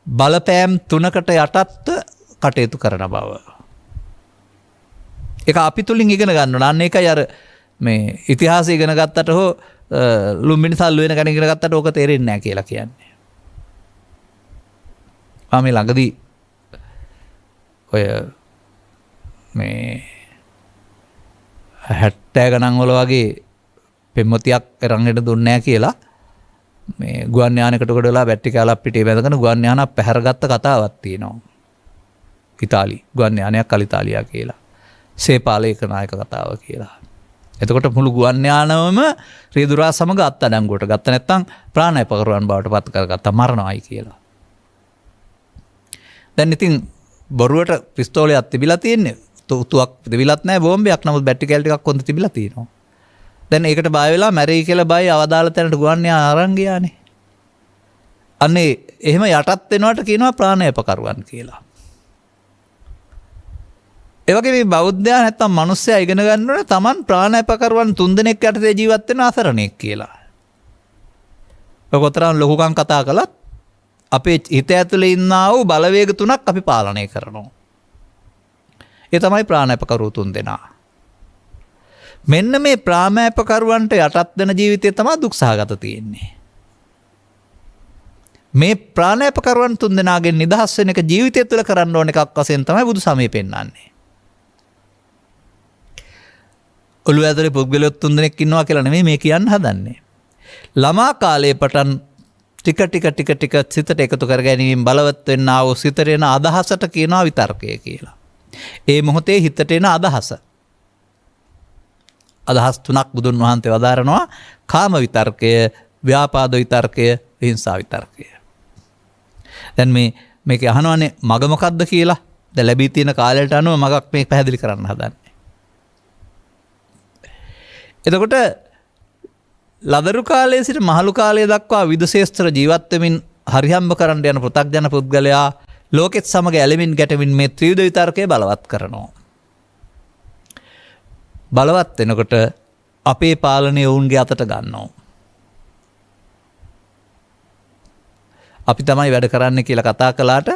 [SPEAKER 2] බලපෑම් තුනකට යටත්ව කටයුතු කරන බව. ඒක අපි තුලින් ඉගෙන ගන්න ඕන. අන්න ඒකයි අර මේ ඉතිහාසය ඉගෙන ගත්තට හෝ ලුම්බිනි සල්ලු වෙන කෙනෙක් ඉගෙන ගත්තට ඕක තේරෙන්නේ නැහැ කියලා කියන්නේ. මේ ළඟදී ඔය මේ 70 ගණන් වල වගේ පෙම්වතියක් රංගෙට දුන්නේ නැහැ කියලා මේ ගුවන් යානයකට ගොඩලා බැටරි කාලක් පිටේ බැඳගෙන ගුවන් යානක් පැහැරගත්ත කතාවක් තියෙනවා. ඉතාලි ගුවන් යානයක් අලිතාලියා කියලා. සේපාලේක නායක කතාව කියලා. එතකොට මුළු ගුවන් යානවම රියදුරා සමග අත්අඩංගුවට ගත්ත නැත්නම් ප්‍රාණාපකරුවන් බවට පත් කරගත්තා මරණයි කියලා. දැන් ඉතින් බොරුවට පිස්තෝලයක් තිබිලා තියෙන්නේ. තුවක් තිබිලත් නැහැ බෝම්බයක්. නමුත් බැටරි කැල් ටිකක් කොන්ද තිබිලා තියෙනවා. දැන් ඒකට බය වෙලා මැරෙයි කියලා බය අවදාළ තැනට ගුවන් යාන අරන් ගියානේ. අන්නේ එහෙම යටත් වෙනවට කියනවා ප්‍රාණාපකරුවන් කියලා. ඒ වගේ මේ බෞද්ධයා නැත්තම් මිනිස්සයා ඉගෙන ගන්න ඕනේ Taman ප්‍රාණායාමකරුවන් 3 දෙනෙක් යටතේ ජීවත් වෙන අසරණෙක් කියලා. ඔකොතරම් ලොකුකම් කතා කළත් අපේ හිත ඇතුලේ ඉන්නා වූ බලවේග 3ක් අපි පාලනය කරනවා. ඒ තමයි ප්‍රාණායාමකරු 3 දෙනා. මෙන්න මේ ප්‍රාණායාමකරුවන්ට යටත් වෙන ජීවිතය තමයි දුක්සහගත තියෙන්නේ. මේ ප්‍රාණායාමකරුවන් 3 දෙනාගෙන් නිදහස් වෙන එක ජීවිතය තුළ කරන්න ඕන එකක් වශයෙන් තමයි බුදු සමය පෙන්වන්නේ. ඔළුව ඇතුලේ පුද්ගලයෝ 3 දෙනෙක් ඉන්නවා කියලා නෙමෙයි මේ කියන්න හදන්නේ. ළමා කාලයේ පටන් ටික සිතට එකතු කර ගැනීම බලවත් වෙන්නා වූ සිතට එන අදහසට කියනවා විතර්කය කියලා. ඒ මොහොතේ හිතට එන අදහස. අදහස් 3ක් බුදුන් වහන්සේ වදාරනවා. කාම විතර්කය, ව්‍යාපාද විතර්කය, හිංසා විතර්කය. දැන් මේක අහනවානේ මග මොකක්ද කියලා. දැන් ලැබී තියෙන කාලයට අනුව මගක් මේක පැහැදිලි කරන්න හදන්නේ. එතකොට ලදරු කාලයේ සිට මහලු කාලය දක්වා විදශේෂ්ත්‍ර ජීවත් වෙමින් හරිහම්බ කරන්න යන පෘථග්ජන පුද්ගලයා ලෝකෙත් සමග ඇලෙමින් ගැටෙමින් මේ ත්‍රිවිධ විතර්කය බලවත් කරනවා. බලවත් වෙනකොට අපේ පාලනය ඔවුන්ගේ අතට ගන්නවා. අපි තමයි වැඩ කරන්නේ කියලා කතා කළාට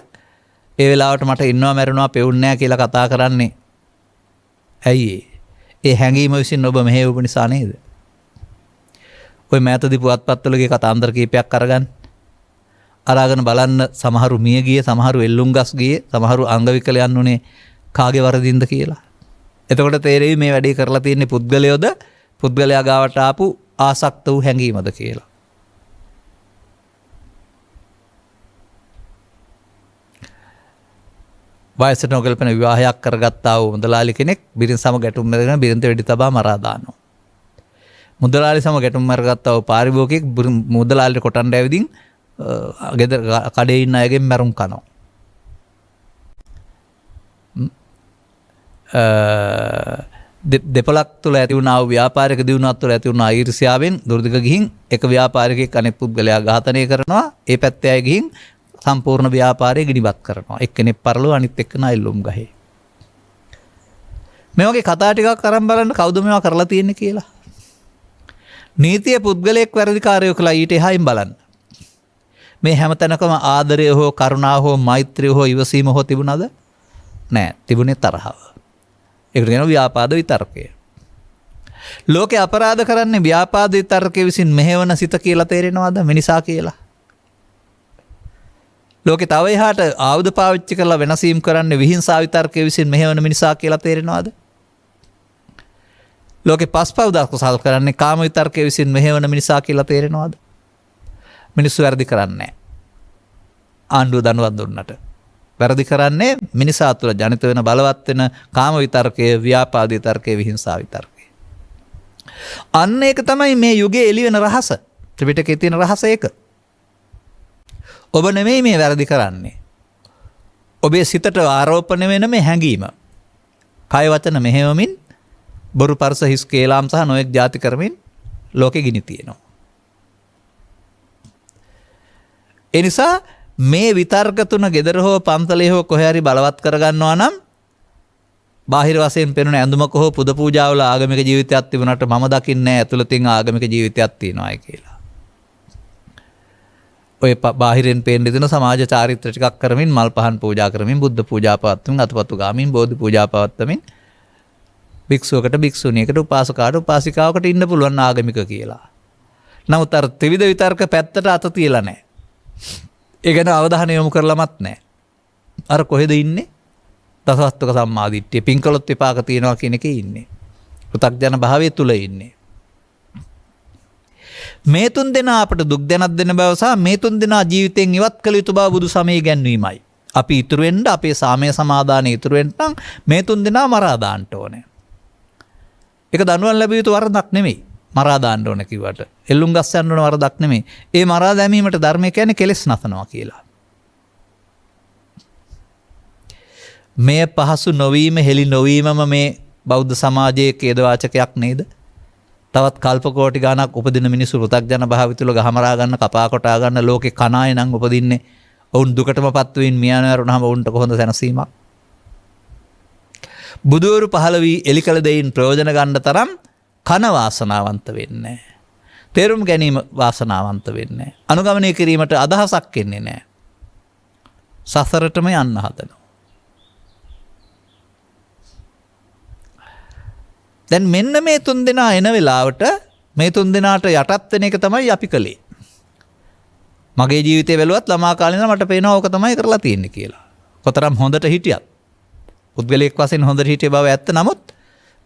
[SPEAKER 2] ඒ වෙලාවට මට ඉන්නවා මැරෙනවා පෙවුන්නේ නැහැ කියලා කතා කරන්නේ. ඇයි ඒ හැඟීම විසින් ඔබ මෙහෙයවපු නිසා නේද? ඔය මෑතදී පුවත්පත්වලගේ කතාන්දර කීපයක් අරගන්න. අරගෙන බලන්න සමහරු මිය ගියේ, සමහරු එල්ලුම්ගස් ගියේ, සමහරු අංගවිකලයන් උනේ කාගේ වරදින්ද කියලා. එතකොට තේරෙයි මේ වැඩේ කරලා තියෙන්නේ පුද්ගලයෝද පුද්ගලයා ගාවට ආපු ආසක්ත වූ හැඟීමද කියලා. වයසට නොගැලපෙන විවාහයක් කරගත්තා වූ මුදලාලි කෙනෙක් බිරිඳ සමග ගැටුම් මැදගෙන බිරිඳ වෙඩි තබා මරා දානවා. මුදලාලි සමග ගැටුම් මරගත්තා වූ පාරිභෝගිකෙක් මුදලාලිට කොටන්න ඇවිදින් ගෙදර කඩේ ඉන්න අයගෙන් මැරුම් කනවා. දෙපළක් තුළ ඇති වුණා වූ ව්‍යාපාරික දියුණුවක් තුළ ඇති වුණා ඊර්ෂ්‍යාවෙන් දුර්දිග ගිහින් එක ව්‍යාපාරිකයෙක් අනෙක් පුද්ගලයා ඝාතනය කරනවා. ඒ පැත්තේ අය ගිහින් සම්පූර්ණ ව්‍යාපාරය ගිනිබත් කරනවා. එක්කෙනෙක් පරලෝ අනිත් එක්කෙනා එල්ලුම් ගහේ. මේ වගේ කතා ටිකක් අරන් බලන්න කවුද මේවා කරලා තියෙන්නේ කියලා. නීතිය පුද්ගලයෙක් වැරදිකාරයෝ කළා ඊට එහායින් බලන්න. මේ හැමතැනකම ආදරය හෝ කරුණාව හෝ මෛත්‍රිය හෝ ඉවසීම හෝ තිබුණාද? නැහැ. තිබුණේ තරහව. ඒකට කියනවා ව්‍යාපාද විතර්කය. ලෝකේ අපරාධ කරන්නේ ව්‍යාපාද විතර්කයේ විසින් මෙහෙවන සිත කියලා තේරෙනවද? මිනිසා කියලා. ලෝකේ තව එහාට ආයුධ පාවිච්චි කරලා වෙනසීම් කරන්නේ විහිංසාව විතර්කයේ විසින් මෙහෙවන මිනිසා කියලා තේරෙනවද? ලෝකේ පස්පව් දක්වසල් කරන්නේ කාම විතර්කයේ විසින් මෙහෙවන මිනිසා කියලා තේරෙනවද? මිනිස්සු වැරදි කරන්නේ නැහැ. ආණ්ඩුව දනුවක් දුන්නට. වැරදි කරන්නේ මිනිසා තුළ ජනිත වෙන බලවත් වෙන කාම විතර්කයේ, ව්‍යාපාද විතර්කයේ, විහිංසාව විතර්කයේ. අන්න ඒක තමයි මේ යුගයේ එළි වෙන රහස. ත්‍රිපිටකයේ තියෙන රහස ඒක. ඔබ නෙමෙයි මේ වැරදි කරන්නේ. ඔබේ සිතට ආරෝපණය වෙන මේ හැඟීම. කය වචන මෙහෙවමින් බොරු පරස හිස් කේලාම් සහ නොයෙක් ಜಾති කරමින් ලෝකෙ ගිනි තියෙනවා. ඒ නිසා මේ විතර්ක තුන gedara හෝ පන්සලේ හෝ කොහේ හරි බලවත් කරගන්නවා නම් බාහිර වශයෙන් පෙනුන ඇඳුමක හෝ පුද පූජාවල ආගමික ජීවිතයක් තිබුණාට මම දකින්නේ ඇතුළතින් ආගමික ජීවිතයක් තියෙනවායි කියලා. ඔය බාහිරෙන් පේන්න දෙන සමාජ චාරිත්‍ර ටිකක් කරමින් මල් පහන් පූජා කරමින් බුද්ධ පූජා පවත්වමින් අතුපතු ගාමින් බෝධි පූජා පවත්වමින් භික්ෂුවකට භික්ෂුණියකට උපාසකාට උපාසිකාවකට ඉන්න පුළුවන් ආගමික කියලා. නමුත් අර ත්‍රිවිධ විතර්ක පැත්තට අත තියලා නැහැ. ඒ ගැන අවධානය යොමු කරලමත් නැහැ. අර කොහෙද ඉන්නේ? දසවස්තුක සම්මාදිට්ඨිය පින්කලොත් විපාක තියනවා කියන එකේ ඉන්නේ. පෘථග්ජන භාවයේ තුල ඉන්නේ. මේ තුන් දෙනා අපට දුක් දැනක් දෙන බව සහ මේ තුන් දෙනා ජීවිතෙන් ඉවත් කළ යුතු බව බුදු සමයේ ගැන්වීමයි. අපි ඉතුරු වෙන්න අපේ සාමය සමාදානය ඉතුරු වෙන්න නම් මේ තුන් දෙනා මරා දාන්න ඕනේ. ඒක දනුවන් ලැබිය යුතු වරදක් නෙමෙයි. මරා දාන්න ඕනේ කිව්වට. එල්ලුම් ගස් යන්න ඕන වරදක් නෙමෙයි. ඒ මරා දැමීමට ධර්මය කියන්නේ කෙලෙස් නසනවා කියලා. මේ පහසු නොවීම හෙලි නොවීමම මේ බෞද්ධ සමාජයේ ඛේදවාචකයක් නේද? තවත් කල්ප කෝටි ගණක් උපදින මිනිස්සු පෘථග්ජන භාවය තුල ගහමරා ගන්න, කපා කොටා ගන්න ලෝකේ කණාය නම් උපදින්නේ. ඔවුන් දුකටමපත් වෙමින් මියනවරුනහම ඔවුන්ට කොහොමද සැනසීමක්? බුදුවරු පහළ වී එලි කළ දෙයින් ප්‍රයෝජන ගන්න තරම් කන වාසනාවන්ත වෙන්නේ. තේරුම් ගැනීම වාසනාවන්ත වෙන්නේ. අනුගමනය කිරීමට අදහසක් එන්නේ නැහැ. සසරටම යන්න හදනවා. දැන් මෙන්න මේ තුන් දෙනා එන වෙලාවට මේ තුන් දෙනාට යටත් වෙන එක තමයි අපි කළේ. මගේ ජීවිතේ වැළුවත් ළමා කාලේ ඉඳලා මට පේනවා ඕක තමයි කරලා තියෙන්නේ කියලා. කොතරම් හොඳට හිටියත් පුද්ගලයෙක් වශයෙන් හොඳට හිටිය බව ඇත්ත. නමුත්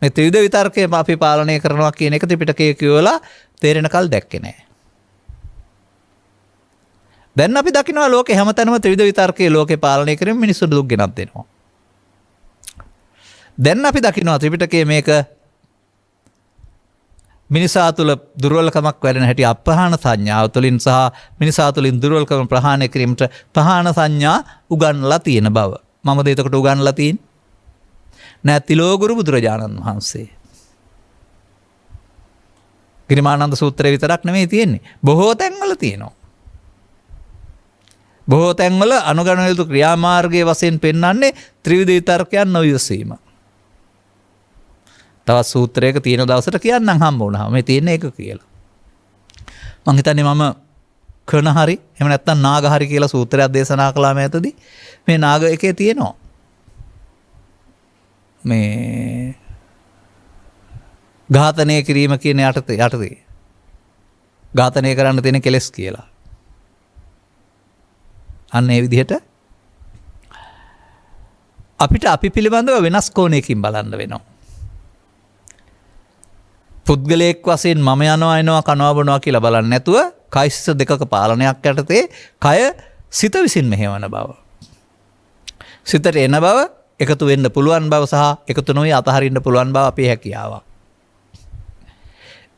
[SPEAKER 2] මේ ත්‍රිවිධ විතර්කය අපි පාලනය කරනවා කියන එක ත්‍රිපිටකයේ කියවලා තේරෙන කල් දැක්කේ නැහැ. දැන් අපි දකිනවා ලෝකේ හැමතැනම ත්‍රිවිධ විතර්කයේ ලෝකේ පාලනය කරමින් මිනිස්සුන්ට දුක් ගෙනත් දෙනවා. දැන් අපි දකිනවා ත්‍රිපිටකයේ මේක මිනිසා තුළ දුර්වලකමක් වැඩෙන හැටි අප්‍රහාණ සංඥාව තුළින් සහ මිනිසා තුළින් දුර්වලකම ප්‍රහාණය කිරීමට ප්‍රහාණ සංඥා උගන්වලා තියෙන බව. මමද එතකොට උගන්වලා තියෙන්නේ? නෑ, තිලෝගුරු බුදුරජාණන් වහන්සේ. ගිරිමානන්ද සූත්‍රයේ විතරක් නෙමෙයි තියෙන්නේ. බොහෝ තැන්වල තියෙනවා. බොහෝ තැන්වල අනුගමන යුතු ක්‍රියාමාර්ගයේ වශයෙන් පෙන්වන්නේ ත්‍රිවිධ විතර්කයන් නොයසීම. තවත් සූත්‍රයක තියෙන දවසට කියන්නම් හම්බ වුණා. මේ තියෙන එක කියලා. මං හිතන්නේ මම කන හරි එහෙම නැත්නම් නාග හරි කියලා සූත්‍රයක් දේශනා කළා මේතදී. මේ නාග එකේ තියෙනවා. මේ ඝාතනය කිරීම කියන යටතේ ඝාතනය කරන්න තියෙන කෙලෙස් කියලා. අන්න ඒ විදිහට අපිට අපි පිළිබඳව වෙනස් කෝණයකින් බලන්න වෙනවා. පුද්ගලයෙක් වශයෙන් මම යනවා එනවා කනවා බොනවා කියලා බලන්නේ නැතුව කයිස්ස දෙකක පාලනයක් යටතේ කය සිත විසින් මෙහෙවන බව. සිතට එන බව, එකතු වෙන්න පුළුවන් බව සහ එකතු නොවී අතහරින්න පුළුවන් බව අපේ හැකියාවක්.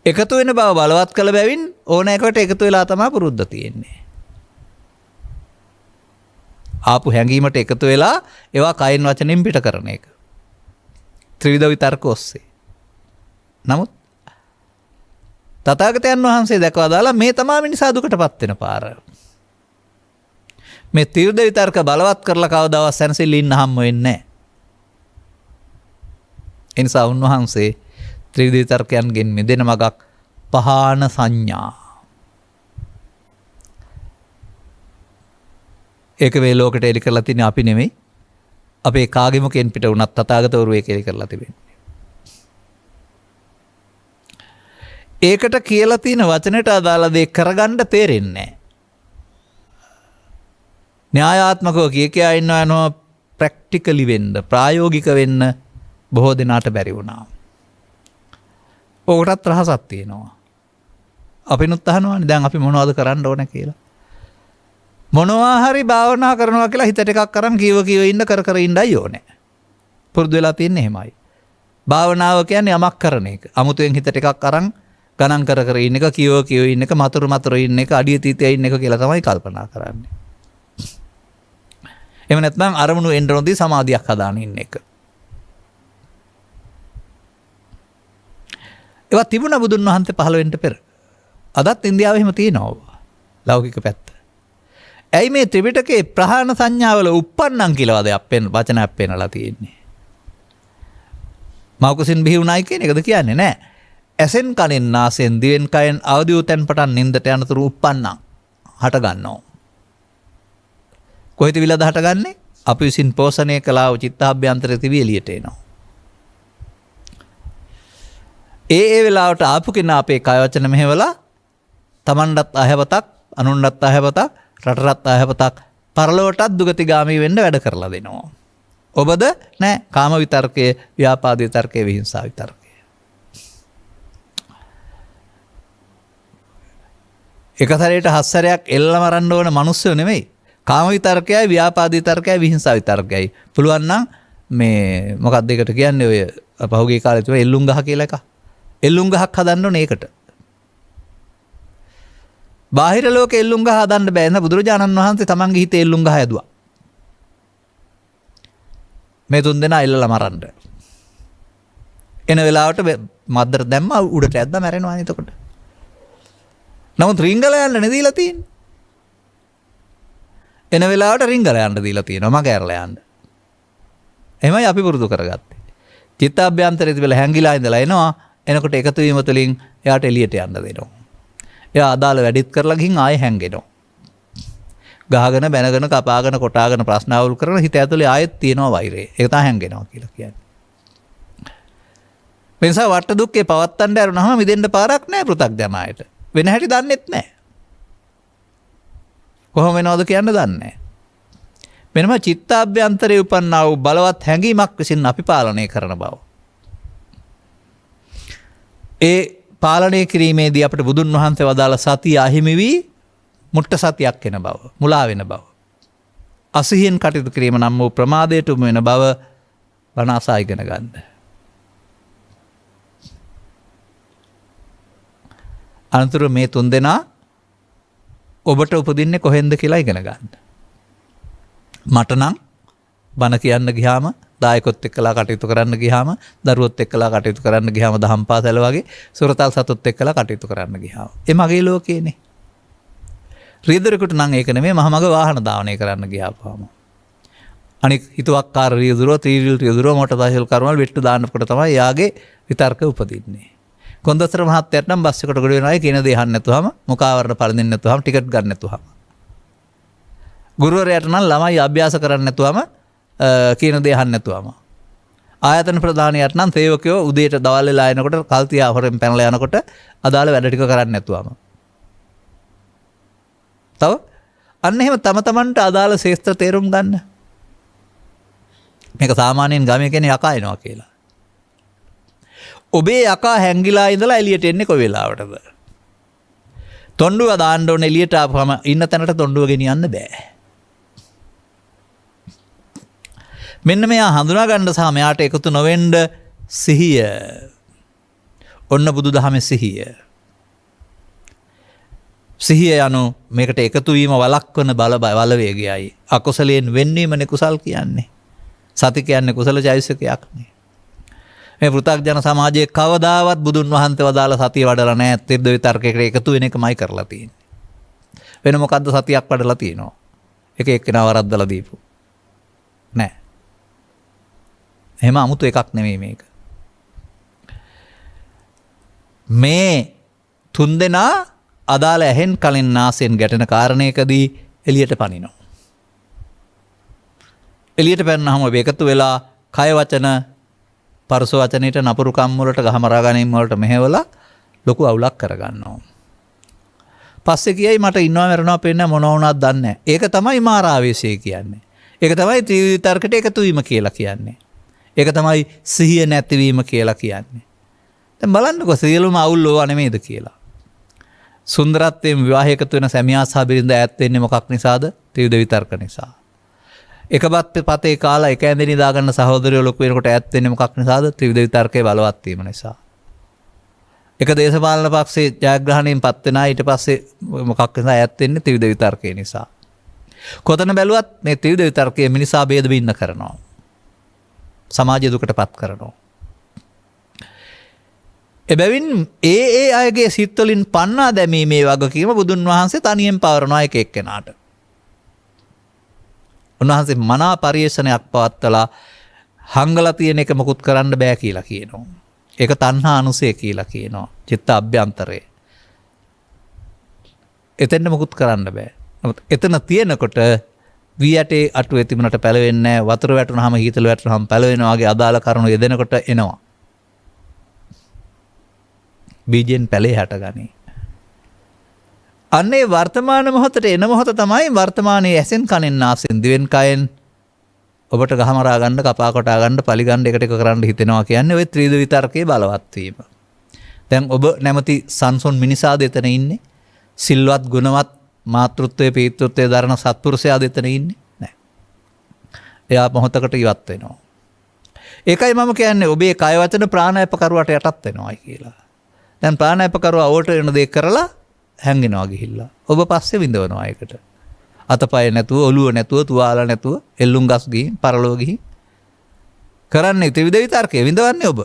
[SPEAKER 2] එකතු වෙන බව බලවත් කළ බැවින් ඕනෑකට එකතු වෙලා තමයි පුරුද්ද තියෙන්නේ. ආපු හැඟීමට එකතු වෙලා ඒවා කයින් වචනෙන් පිට කරන එක. ත්‍රිවිධ විතර්ක ඔස්සේ. නමුත් තථාගතයන් වහන්සේ දැකලා දාලා මේ තමයි මිනිසා දුකටපත් වෙන පාර. මේ ත්‍රිවිධ විතර්ක බලවත් කරලා කවදාවත් සැනසෙල්ල ඉන්න හම්බ වෙන්නේ නැහැ. ඒ නිසා උන්වහන්සේ ත්‍රිවිධ විතර්කයන්ගෙන් මිදෙන මගක් පහාන සංඥා. ඒක වේ ලෝකෙට එලි කරලා තින්නේ අපි නෙමෙයි. අපේ කාගෙමකෙන් පිට වුණත් තථාගතවරු ඒක එලි කරලා තිබෙන්නේ. ඒකට කියලා තියෙන වචනට අදාළ දේ කරගන්න තේරෙන්නේ නැහැ. න්‍යායාත්මකව කියා ඉන්නවා ප්‍රැක්ටිකලි වෙන්න, ප්‍රායෝගික වෙන්න බොහෝ දෙනාට බැරි වුණා. ඕකටත් රහසක් තියෙනවා. අපිනුත් අහනවානේ දැන් අපි මොනවද කරන්න ඕන කියලා. මොනවා හරි භාවනා කරනවා කියලා හිතට එකක් අරන් කීව ඉන්න කර ඉන්නයි ඕනේ. පුරුදු වෙලා තින්නේ එහෙමයි. භාවනාව කියන්නේ යමක් කරන එක. අමුතුවෙන් හිතට එකක් අරන් ගණන් කර ඉන්න එක, කීව ඉන්න එක, මතුරු ඉන්න එක, අඩිය තීතේ ඉන්න එක කියලා තමයි කල්පනා කරන්නේ. එහෙම නැත්නම් අරමුණු එන්න නොදී සමාධියක් හදාගෙන ඉන්න එක. ඒවා තිබුණා බුදුන් වහන්සේ පහළ වෙන්න පෙර. අදත් ඉන්දියාවේ එහෙම තියෙනවා ලෞකික පැත්ත. ඇයි මේ ත්‍රිපිටකේ ප්‍රහාණ සංඥාවල උප්පන්නම් කියලා වචනයක් පෙන්නලා තියෙන්නේ? මෞකසින් බිහි වුණායි කියන එකද කියන්නේ නෑ. ඇසෙන් කනෙන් නාසයෙන් දිවෙන් කයෙන් අවදි වූ තැන් පටන් නින්දට යනතුරු උප්පන්නම් හට ගන්නවා. කොහෙද විලද හටගන්නේ? අපි විසින් පෝෂණය කළා වූ චිත්තාභ්‍යන්තරයේ තිබී එළියට එනවා. ඒ වෙලාවට ආපු කෙනා අපේ කය වචන මෙහෙवला තමන්ටත් අයහපතක්, අනුන්ටත් අයහපතක්, රටටත් අයහපතක්, පරලොවටත් දුගතිගාමී වෙන්න වැඩ කරලා දෙනවා. ඔබද නෑ කාම විතර්කයේ, ව්‍යාපාද විතර්කයේ, විහිංසා විතර්කයේ. එකතරයට 7 සැරයක් එල්ල මරන්න ඕන මිනිස්සු නෙමෙයි. කාම විතර්කයයි, ව්‍යාපාද විතර්කයයි, විහිංසා විතර්කයයි. පුළුවන් නම් මේ මොකක්ද ඒකට කියන්නේ ඔය පහුගිය කාලේ තිබුණ එල්ලුම් ගහ කියලා එකක්. එල්ලුම් ගහක් හදන්න ඕනේ ඒකට. බාහිර ලෝකේ එල්ලුම් ගහ හදන්න බෑ නේද? බුදුරජාණන් වහන්සේ තමන්ගේ හිතේ එල්ලුම් ගහ ඇදුවා. මේ තුන් දෙනා එල්ලලා මරන්න. එන වෙලාවට මද්දර දැම්ම උඩට ඇද්දා මැරෙනවා නේ එතකොට. නමුත් රිංගල යන්න නෙදීලා තියෙන්නේ. එන වෙලාවට රිංගල යන්න දීලා තියෙනවා මග ඇරලා යන්න. එහෙමයි අපි පුරුදු කරගත්තේ. චිත්තාභ්‍යන්තරයේ තිබිලා හැංගිලා ඉඳලා එනවා. එනකොට එකතු වීම තුළින් එයාට එළියට යන්න දෙනවා. එයා අදාළ වැඩිත් කරලා ගිහින් ආයෙ හැංගෙනවා. ගහගෙන බැනගෙන කපාගෙන කොටාගෙන ප්‍රශ්න අවුල් කරන හිත ඇතුලේ ආයෙත් තියෙනවා වෛරය. ඒක තමයි හැංගෙනවා කියලා කියන්නේ. මේ නිසා වට දුක්ඛේ පවත්තන්න යරුනහම මිදෙන්න පාරක් නැහැ පෘථග්ජනයට. වෙන හැටි දන්නෙත් නැහැ. කොහොම වෙනවද කියන්න දන්නේ නැහැ. මෙන්නම චිත්තාභ්‍යන්තරයේ උපන්නා වූ බලවත් හැඟීමක් විසින් අපි පාලනය කරන බව. ඒ පාලනය කිරීමේදී අපිට බුදුන් වහන්සේ වදාළ සතිය අහිමි වී මුට්ට සතියක් වෙන බව, මුලා වෙන බව. අසිහියෙන් කටයුතු කිරීම නම් වූ ප්‍රමාදයට උම වෙන බව බණ අසා ඉගෙන ගන්න. අනතුරු මේ තුන් දෙනා ඔබට උපදින්නේ කොහෙන්ද කියලා ඉගෙන ගන්න. මට නම් බණ කියන්න ගියාම, දායකොත් එක්කලා කටයුතු කරන්න ගියාම, දරුවොත් එක්කලා කටයුතු කරන්න ගියාම දහම් පාසල වගේ සුරතල් සතුත් එක්කලා කටයුතු කරන්න ගියාම. ඒ මගේ ලෝකේනේ. රියදුරෙකුට නම් ඒක නෙමෙයි මහමග වාහන ධාවනය කරන්න ගියාපුවාම. අනික හිතුවක්කාර රියදුරෝ, ත්‍රිවිල් රියදුරෝ, මොටර් සයිකල් කර්මවල විට්ටු දාන්නකොට තමයි යාගේ විතර්ක උපදින්නේ. කොන්දස්තර මහත්තයාට නම් බස් එකට ගොඩ වෙනවා කියන දේ අහන්න නැතුවම, මුඛාවරණ පළඳින්න නැතුවම, ටිකට් ගන්න නැතුවම. ගුරුවරයාට නම් ළමයි අභ්‍යාස කරන්න නැතුවම කියන දේ අහන්න නැතුවම. ආයතන ප්‍රධානියාට නම් සේවකයෝ උදේට දවල් වෙලා එනකොට කල්තියා හොරෙන් පැනලා යනකොට අදාළ වැඩ ටික කරන්න නැතුවම. තව අන්න එහෙම තම තමන්ට අදාළ ශේෂ්ත්‍ර තේරුම් ගන්න. මේක සාමාන්‍යයෙන් ගමේ කෙනෙක් යකා එනවා කියලා. ඔබේ යකා හැංගිලා ඉඳලා එළියට එන්නේ කොයි වෙලාවටද? තොණ්ඩුව දාන්න ඕනේ එළියට ආපුවම ඉන්න තැනට තොණ්ඩුව ගෙනියන්න බෑ. මෙන්න මෙයා හඳුනා ගන්න සහ මෙයාට එකතු නොවෙන්න සිහිය. ඔන්න බුදුදහමේ සිහිය. සිහිය යනු මේකට එකතු වීම වළක්වන බලවේගයයි. අකුසලයෙන් වෙන්වීමනේ කුසල් කියන්නේ. සති කියන්නේ කුසල චෛතසිකයක් නේ. මේ පෘථග්ජන සමාජයේ කවදාවත් බුදුන් වහන්සේ වදාළ සතිය වඩලා නැහැ. ත්‍රිවිධ විතර්කයකට එකතු වෙන එකමයි කරලා තියෙන්නේ. වෙන මොකද්ද සතියක් වඩලා තියෙනවා? එක එක්කෙනා වරද්දලා දීපු. නෑ. එහෙම 아무තු එකක් නෙමෙයි මේක. මේ තුන්දෙනා අදාළ ඇහෙන් කලින් නාසයෙන් ගැටෙන කාරණයකදී එළියට පනිනවා. එළියට පැනනහම ඔබ එකතු වෙලා කය වචන පරස වචනයට නපුරු කම් වලට ගහමරා ගැනීම වලට මෙහෙवला ලොකු අවුලක් කරගන්නවා. පස්සේ කියයි මට ඉන්නවා මරනවා පේන්න මොන වුණාද දන්නේ නැහැ. ඒක තමයි මාරාවේශය කියන්නේ. ඒක තමයි ත්‍රිවිධර්කයට එකතු වීම කියලා කියන්නේ. ඒක තමයි සිහිය නැතිවීම කියලා කියන්නේ. දැන් බලන්නකෝ සියලුම අවුල් ඕවා නෙමෙයිද කියලා. සුන්දරත්වයෙන් විවාහයකට වෙන සැමියා සහ බිරිඳ ඈත් වෙන්නේ මොකක් නිසාද? ත්‍රිවිධ විතර්ක නිසා. එකපත් පතේ කාලා එක ඇඳේ නිදා ගන්න සහෝදරයෝ ලොකු වෙනකොට ඈත් වෙන්නේ මොකක් නිසාද? ත්‍රිවිධ විතර්කයේ බලවත් වීම නිසා. එක දේශපාලන පක්ෂයේ ජයග්‍රහණයෙන් පත් වෙන අය ඊට පස්සේ මොකක් නිසා ඈත් වෙන්නේ? ත්‍රිවිධ විතර්කයේ නිසා. කොතන බැලුවත් මේ ත්‍රිවිධ විතර්කයේ මිනිසා ભેද බින්න කරනවා. සමාජය දුකටපත් කරනවා. එබැවින් ඒ අයගේ සිත් වලින් පන්නා දැමීමේ වගකීම බුදුන් වහන්සේ තනියෙන් පවරනවා එක එක්කෙනාට. උන්වහන්සේ මනා පරිේශනයක් පවත්වලා හංගලා තියෙන එක මොකුත් කරන්න බෑ කියලා කියනවා. ඒක තණ්හා අනුසය කියලා කියනවා. චිත්ත අභ්‍යන්තරය. එතෙන්ද මොකුත් කරන්න බෑ. නමුත් එතන තියෙනකොට වී ඇටේ අටුවේ තිබුණට පැලවෙන්නේ නැහැ. වතුර වැටුනහම හීතල වැටුනහම පැලවෙනවා වගේ අදාළ කරුණු යෙදෙනකොට එනවා. බීජෙන් පැලේ හැටගනී. අන්නේ වර්තමාන මොහොතට එන මොහොත තමයි වර්තමානයේ ඇසෙන් කනෙන් නාසයෙන් දිවෙන් කයෙන් ඔබට ගහමරා ගන්න, කපා කොටා ගන්න, පලි ගන්න, එකට එක කරන්න හිතෙනවා කියන්නේ ওই ත්‍රිවිධ විතර්කයේ බලවත් වීම. දැන් ඔබ නැමැති සංසොන් මිනිසාද එතන ඉන්නේ? සිල්වත් ගුණවත් මාතෘත්වයේ පීතෘත්වයේ දරන සත්පුරුෂයාද එතන ඉන්නේ? නැහැ. එයා මොහොතකට ඉවත් වෙනවා. ඒකයි මම කියන්නේ ඔබේ කය වචන ප්‍රාණායාමකරුවට යටත් වෙනවායි කියලා. දැන් ප්‍රාණායාමකරුවා ඕට වෙන දේ කරලා හැංගෙනවා ගිහිල්ලා. ඔබ පස්සේ විඳවනවා ඒකට. අතපය නැතුව, ඔළුව නැතුව, තුවාල නැතුව, එල්ලුම් ගස් ගිහින්, පරලොව ගිහින් කරන්නේ ත්‍රිවිධ විතර්කයේ විඳවන්නේ ඔබ.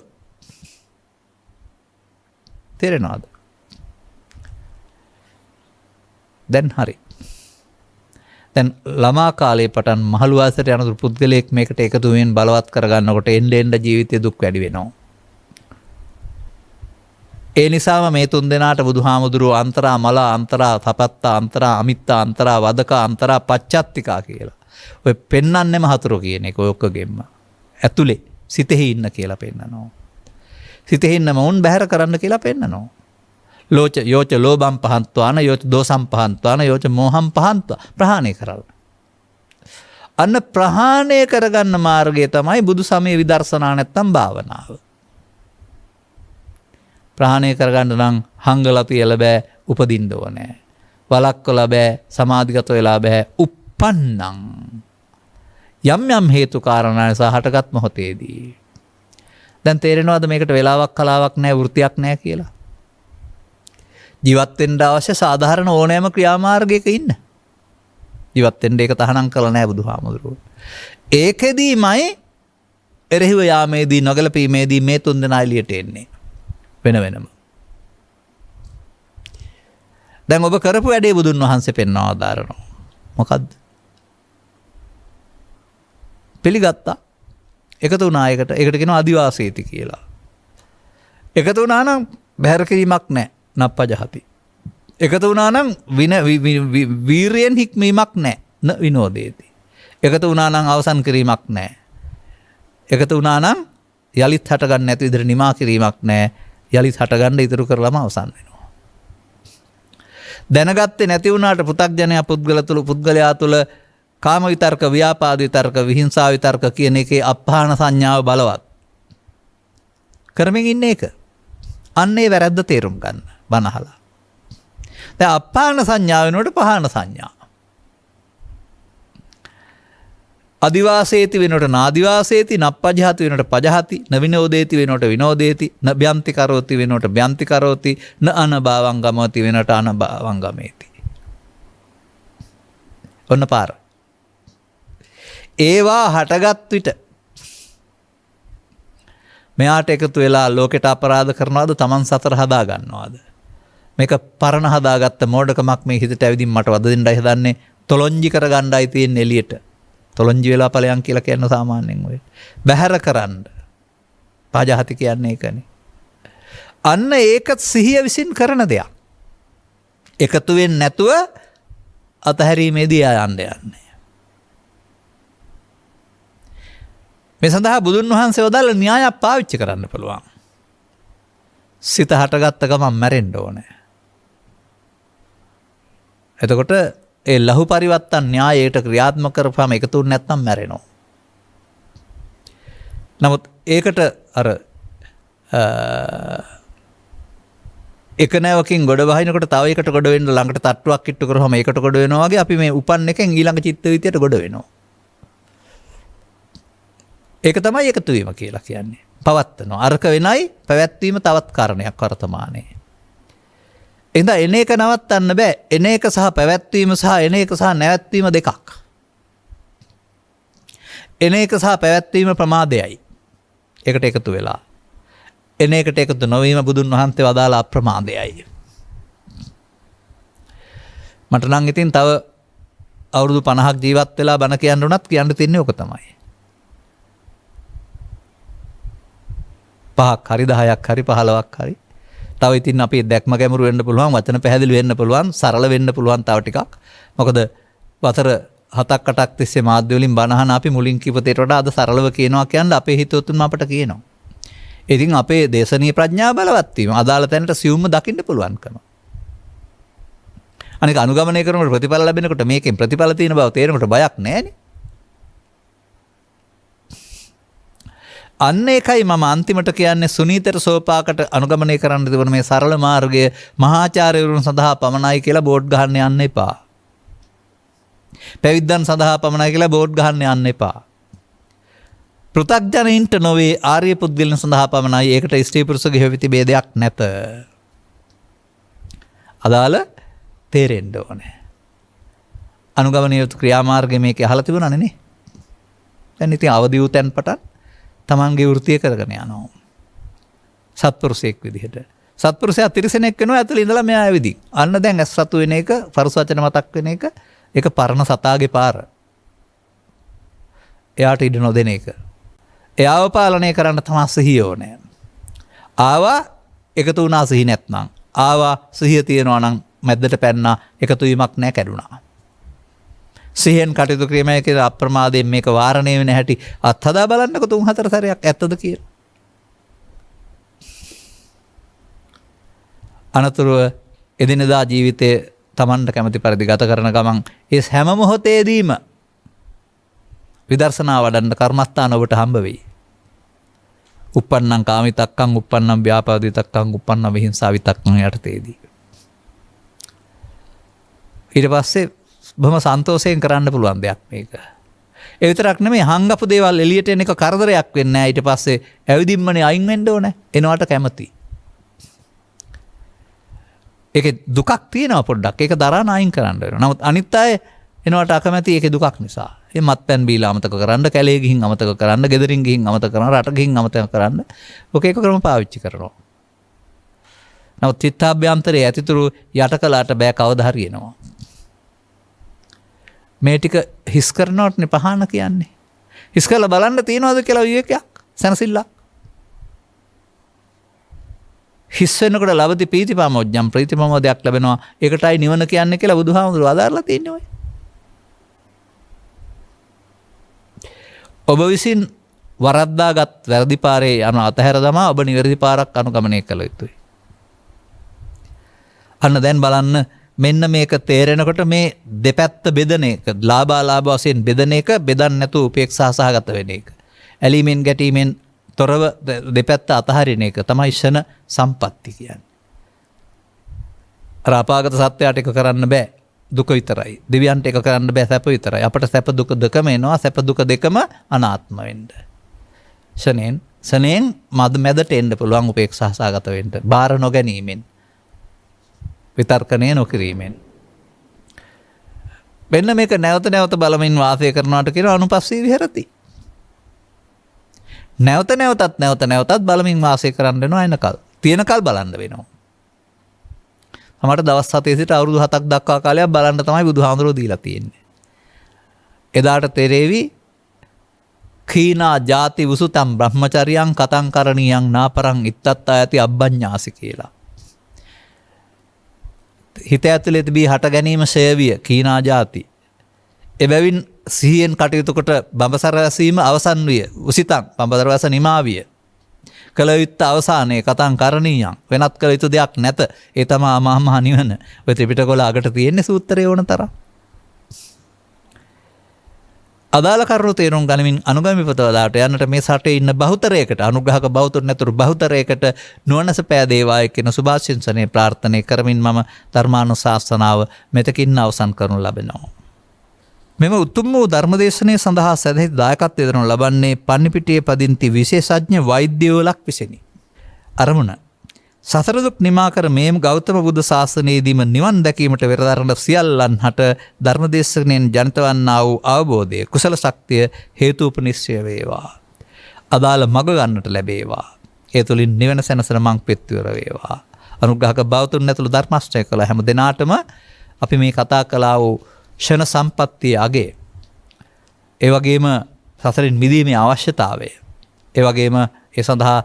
[SPEAKER 2] තේරෙනවද? දැන් හරි. දැන් ළමා කාලේ පටන් මහලු වයසට යනතුරු පුද්ගලයෙක් මේකට එකතු වෙමින් බලවත් කරගන්නකොට එන්න එන්න ජීවිතයේ දුක් වැඩි වෙනවා. ඒ නිසාම මේ තුන් දෙනාට බුදුහාමුදුරුවෝ අන්තරා මලා අන්තරා තපත්තා අන්තරා අමිත්තා අන්තරා වදකා අන්තරා පච්චත්තිකා කියලා. ඔය පෙන්නන්නෙම හතුරු කියන එක ඔය ඔක්කොගෙම. ඇතුලේ සිතෙහි ඉන්න කියලා පෙන්නනවා. සිතෙහි ඉන්න මොවුන් බැහැර කරන්න කියලා පෙන්නනවා. ලෝච යෝච ලෝභම් පහන්ත්වාන යෝච දෝසම් පහන්ත්වාන යෝච මෝහම් පහන්ත්වා ප්‍රහාණය කරලා. අන්න ප්‍රහාණය කරගන්න මාර්ගය තමයි බුදු සමය විදර්ශනා නැත්තම් භාවනාව. ප්‍රහාණය කරගන්න නම් හංගලා තියලා බෑ උපදින්න ඕනේ. වලක්වලා බෑ සමාධිගත වෙලා බෑ uppannං. යම් යම් හේතු කාරණා නිසා හටගත් මොහොතේදී. දැන් තේරෙනවද මේකට වෙලාවක් කලාවක් නැහැ වෘත්තියක් නැහැ කියලා? ජීවත් වෙන්න අවශ්‍ය සාධාරණ ඕනෑම ක්‍රියාමාර්ගයක ඉන්න. ජීවත් වෙන්න ඒක තහනම් කළා නැහැ බුදුහාමුදුරුවෝ. ඒකෙදීමයි එරෙහිව යාමේදී නොගැලපීමේදී මේ තුන් දෙනා එළියට එන්නේ. වෙන වෙනම. දැන් ඔබ කරපු වැඩේ බුදුන් වහන්සේ පෙන්වා දාරනවා. මොකද්ද? පිළිගත්තා. එකතු වුණා එකට. ඒකට කියනවා අදිවාසීති කියලා. එකතු වුණා නම් බැහැර කිරීමක් නැහැ. නප්පජහති. එකතු වුණා නම් වීරියෙන් හික්මීමක් නැහැ. න විනෝදේති. එකතු වුණා නම් අවසන් කිරීමක් නැහැ. එකතු වුණා නම් යලිත් හට ගන්න නැති විදිහට නිමා කිරීමක් නැහැ. යලිත් හට ගන්න ඉතුරු කරලම අවසන් වෙනවා. දැනගත්තේ නැති වුණාට පෘථග්ජනයා පුද්ගලයා තුළ කාම විතර්ක, ව්‍යාපාද විතර්ක, විහිංසා විතර්ක කියන එකේ අපහාන සංඥාව බලවත්. කරමින් ඉන්නේ ඒක. අන්නේ වැරද්ද තේරුම් ගන්න. බනහලා. දැන් අපහාන සංඥාව වෙනකොට පහාන සංඥා. අදිවාසේති වෙනකොට නාදිවාසේති, නප්පජහති වෙනකොට පජහති, නවිනෝදේති වෙනකොට විනෝදේති, නභ්‍යන්ති කරෝති වෙනකොට භ්‍යන්ති කරෝති, න අනභවං ගමති වෙනකොට අනභවං ගමේති. ඔන්න පාර. ඒවා හටගත් විට මෙයාට එකතු වෙලා ලෝකෙට අපරාධ කරනවද තමන් සතර හදා ගන්නවද? මේක පරණ හදාගත්ත මෝඩකමක් මේ හිතට ඇවිදින් මට වද දෙන්නයි හදන්නේ, තොලොංජි කරගන්නයි තියෙන්නේ එළියට. තොලොංජි වෙලා ඵලයන් කියලා කියන සාමාන්‍යයෙන් ඔය. බැහැර කරන්න. පජහති කියන්නේ ඒකනේ. අන්න ඒක සිහිය විසින් කරන දෙයක්. එකතු වෙන්නේ නැතුව අතහැරීමේදී යන්න යන්නේ. මේ සඳහා බුදුන් වහන්සේ වදාළ න්‍යායක් පාවිච්චි කරන්න පුළුවන්. සිත හටගත්ත ගමන් මැරෙන්න ඕනේ. එතකොට ඒ ලහු පරිවත්තන් න්‍යායයට ක්‍රියාත්මක කරපුවාම එකතු වෙන්නේ නැත්නම් මැරෙනවා. නමුත් ඒකට අර එක නැවකින් ගොඩ වහිනකොට තව එකට ගොඩ වෙන්න ළඟට තට්ටුවක් කිට්ටු කරාම ඒකට ගොඩ වෙනවා වගේ අපි මේ උපන් එකෙන් ඊළඟ චිත්ත විදියට ගොඩ වෙනවා. ඒක තමයි එකතු වීම කියලා කියන්නේ. පවත්වනවා. අරක වෙනයි පැවැත්වීම තවත් කාරණයක් වර්තමානයේ. එහෙනම් එන එක නවත්තන්න බෑ. එන එක සහ පැවැත්වීම සහ එන එක සහ නැවැත්වීම දෙකක්. එන එක සහ පැවැත්වීම ප්‍රමාදයයි. ඒකට එකතු වෙලා. එන එකට එකතු නොවීම බුදුන් වහන්සේ වදාළ අප්‍රමාදයයි. මට නම් ඉතින් තව අවුරුදු 50ක් ජීවත් වෙලා බණ කියන්න උනත් කියන්න තියන්නේ ඔක තමයි. 5ක් හරි 10ක් හරි 15ක් හරි. තව ඉතින් අපි දැක්ම ගැඹුරු වෙන්න පුළුවන්, වචන පැහැදිලි වෙන්න පුළුවන්, සරල වෙන්න පුළුවන් තව ටිකක්. මොකද වතර 7ක් 8ක් තිස්සේ මාධ්‍ය වලින් බණහන අපි මුලින් කිව්ව දේට වඩා අද සරලව කියනවා කියන්නේ අපේ හිතවතුන් අපට කියනවා. ඉතින් අපේ දේශනීය ප්‍රඥාව බලවත් වීම, අදාළ තැනට සියුම්ම දකින්න පුළුවන්කම. අනික අනුගමනය කරනකොට ප්‍රතිඵල ලැබෙනකොට මේකෙන් ප්‍රතිඵල තියෙන බව තේරෙනකොට බයක් නැහැනේ. අන්න ඒකයි මම අන්තිමට කියන්නේ සුනීතර සෝපාකට අනුගමනය කරන්න තිබුණ මේ සරල මාර්ගය මහාචාර්යවරුන් සඳහා පමණයි කියලා බෝඩ් ගහන්න යන්න එපා. පැවිද්දන් සඳහා පමණයි කියලා බෝඩ් ගහන්න යන්න එපා. පෘථග්ජනයින්ට නොවේ ආර්ය පුද්ගලයන් සඳහා පමණයි. ඒකට ස්ත්‍රී පුරුෂ ගෙහෙවිති ભેදයක් නැත. අදාළ තේරෙන්න ඕනේ. අනුගමනය යුතු ක්‍රියාමාර්ගය මේකේ අහලා තිබුණානේ නේ. දැන් ඉතින් අවදි වූ තැන් පටන් තමන්ගේ වෘත්තිය කරගෙන යනවා. සත්පුරුෂයෙක් විදිහට. සත්පුරුෂයා තිරිසනෙක් වෙනවා ඇතුළේ ඉඳලා මෙයා ඇවිදින්. අන්න දැන් ඇස් රතු වෙන එක, පරුස වචන මතක් වෙන එක, ඒක පරණ සතාගේ පාර. එයාට ඉඩ නොදෙන එක. එයාව පාලනය කරන්න තමා සිහිය ඕනේ. ආවා එකතු වුණා සිහි නැත්නම්. ආවා සිහිය තියෙනවා නම් මැද්දට පැන්නා එකතු වීමක් නැහැ කැඩුනා. සිහියෙන් කටයුතු කිරීමේ කියලා අප්‍රමාදයෙන් මේක වාරණය වෙන හැටි අත්හදා බලන්නකො 3-4 සැරයක් ඇත්තද කියලා. අනතුරුව එදිනදා ජීවිතයේ තමන්ට කැමති පරිදි ගත කරන ගමන් ඒ හැම මොහොතේදීම විදර්ශනා වඩන්න කර්මස්ථාන ඔබට හම්බ වෙයි. uppannam කාමිතක්කං uppannam ව්‍යාපාදිතක්කං uppannam විහිංසා විතක්කං යටතේදී. ඊට පස්සේ බොහොම සන්තෝෂයෙන් කරන්න පුළුවන් දෙයක් මේක. ඒ විතරක් නෙමෙයි හංගපු දේවල් එළියට එන එක කරදරයක් වෙන්නේ නැහැ. ඊට පස්සේ ඇවිදින්මනේ අයින් වෙන්න ඕනේ. එනවට කැමති. ඒකේ දුකක් තියෙනවා පොඩ්ඩක්. ඒක දරාන අයින් කරන්න වෙනවා. නමුත් අනිත් අය එනවට අකමැති ඒකේ දුකක් නිසා. ඒ මත්පැන් බීලා අමතක කරන්න, කැලේ ගිහින් අමතක කරන්න, ගෙදරින් ගිහින් අමතක කරන්න, රට ගිහින් අමතක කරන්න. ඔක එක ක්‍රම පාවිච්චි කරනවා. නමුත් චිත්තාභ්‍යන්තරයේ ඇතිතුරු යට කළාට බෑ කවදා හරි එනවා. මේ ටික හිස් කරනවටනේ පහන කියන්නේ. හිස් කරලා බලන්න තියනවද කියලා විවේකයක්, සනසිල්ලක්. හිස් වෙනකොට ලබති පීතිපාමොජ්ජම් ප්‍රීතිපමෝදයක් ලැබෙනවා. ඒකටයි නිවන කියන්නේ කියලා බුදුහාමුදුරුවෝ අදාරලා තියෙන්නේ ඔය. ඔබ විසින් වරද්දාගත් වැරදි පාරේ යන අතහැර දමා ඔබ නිවැරදි පාරක් අනුගමනය කළ යුතුයි. අන්න දැන් බලන්න මෙන්න මේක තේරෙනකොට මේ දෙපැත්ත බෙදන එක, ලාභාලාභ වශයෙන් බෙදන එක, බෙදන්න නැතුව උපේක්ෂා සහගත වෙන එක. ඇලීමෙන් ගැටීමෙන් තොරව දෙපැත්ත අතහරින එක තමයි ෂණ සම්පatti කියන්නේ. අර අපාගත සත්‍යයට එක කරන්න බෑ. දුක විතරයි. දෙවියන්ට එක කරන්න බෑ සැප විතරයි. අපට සැප දුක දෙකම එනවා. සැප දුක දෙකම අනාත්ම වෙන්න. ෂණයෙන් මැදට එන්න පුළුවන් උපේක්ෂා සහගත වෙන්න. බාර නොගැනීමෙන්. විතර්කණය නොකිරීමෙන්. මෙන්න මේක නැවත නැවත බලමින් වාසය කරනවාට කියන අනුපස්සී විහෙරති. නැවත නැවතත් බලමින් වාසය කරන්න වෙනවා එනකල්. තියෙනකල් බලන්න වෙනවා. අපට දවස් 7 සිට අවුරුදු 7ක් දක්වා කාලයක් බලන්න තමයි බුදුහාමුදුරුවෝ දීලා තියෙන්නේ. එදාට තෙරේවි කීනා ಜಾති වසුතම් බ්‍රහ්මචරියං කතං කරණීයං නාපරං ඉත්තත්තායති අබ්බඤ්ඤාසි කියලා. හිත ඇතුලේ තිබී හට ගැනීම ශයවිය කීනා ಜಾති. එබැවින් සිහියෙන් කටයුතු කොට බඹසර වැසීම අවසන් විය. උසිතං බඹසර වැස නිමා විය. කළ යුත්ත අවසානයේ කතං කරණීයං වෙනත් කළ යුතු දෙයක් නැත. ඒ තමයි අමා මහ නිවන. ඔය ත්‍රිපිටකවල අගට තියෙන්නේ සූත්‍රය ඕන තරම්. අදාළ කරුණු තේරුම් ගනිමින් අනුගාමී පතවලාට යන්නට මේ සටේ ඉන්න බහුතරයකට අනුග්‍රහක බෞතුන් නැතුරු බහුතරයකට නුවණස පෑදේවාය කියන සුභාශිංසනයේ ප්‍රාර්ථනා කරමින් මම ධර්මානුශාසනාව මෙතකින් අවසන් කරනු ලබනවා. මෙම උතුම් වූ ධර්මදේශනය සඳහා සැදැහි දායකත්වය දරනු ලබන්නේ පන්නිපිටියේ පදිංචි විශේෂඥ වෛද්‍යවලක් විසිනි. අරමුණ සසර දුක් නිමා කර මේ ගෞතම බුදු සාසනයේදීම නිවන් දැකීමට වෙරදරන සියල්ලන් හට ධර්මදේශනයෙන් ජනිත වන්නා වූ අවබෝධය කුසල ශක්තිය හේතුපනිශ්චය වේවා. අදාළ මඟ ගන්නට ලැබේවා. ඒ තුළින් නිවන සැනසෙන මං පෙත්විවර වේවා. අනුග්‍රහක බෞතුන් ඇතුළු ධර්මාශ්‍රය කළ හැම දිනාටම අපි මේ කතා කළා වූ ෂණ සම්පත්තිය අගේ, ඒ වගේම සසරින් මිදීමේ අවශ්‍යතාවය, ඒ වගේම ඒ සඳහා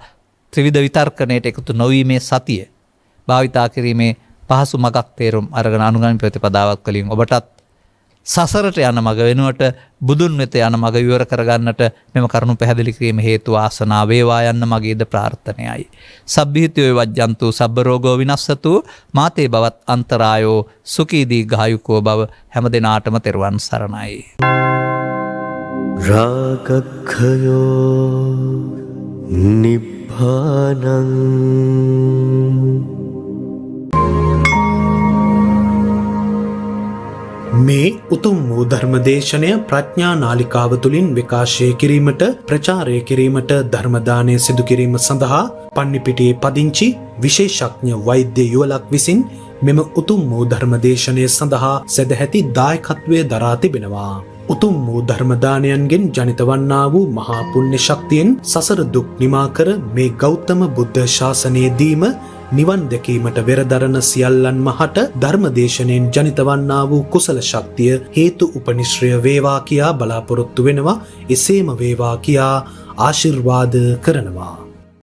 [SPEAKER 2] ත්‍රිවිධ විතර්කණයට එකතු නොවීමේ සතිය භාවිතා කිරීමේ පහසු මගක් තේරුම් අරගෙන අනුගාමී ප්‍රතිපදාවක් වලින් ඔබටත් සසරට යන මග වෙනුවට බුදුන් වෙත යන මග විවර කරගන්නට මෙම කරුණු පැහැදිලි කිරීම හේතු ආසනා වේවා යන්න මගේද ප්‍රාර්ථනයයි. සබ්බීතියෝ වජ්ජන්තු සබ්බ රෝගෝ විනස්සතු මාතේ බවත් අන්තරායෝ සුඛී දීඝායුකෝ බව හැම දිනාටම තෙරුවන් සරණයි.
[SPEAKER 3] රාගක්ඛයෝ නිබ්බානං
[SPEAKER 1] මේ උතුම් වූ ධර්මදේශනය ප්‍රඥා නාලිකාව තුළින් විකාශය කිරීමට, ප්‍රචාරය කිරීමට, ධර්මදානය සිදු කිරීම සඳහා පන්නිපිටියේ පදිංචි විශේෂඥ වෛද්‍ය යුවලක් විසින් මෙම උතුම් වූ ධර්මදේශනය සඳහා සැදැහැති දායකත්වය දරා තිබෙනවා. උතුම් වූ ධර්මදානයන්ගෙන් ජනිත වන්නා වූ මහා පුණ්‍ය ශක්තියෙන් සසර දුක් නිමා කර මේ ගෞතම බුද්ධ ශාසනයේදීම නිවන් දැකීමට වෙරදරන සියල්ලන්ම හට ධර්මදේශනයෙන් ජනිත වන්නා වූ කුසල ශක්තිය හේතු උපනිශ්‍රය වේවා කියා බලාපොරොත්තු වෙනවා. එසේම වේවා කියා ආශිර්වාද කරනවා.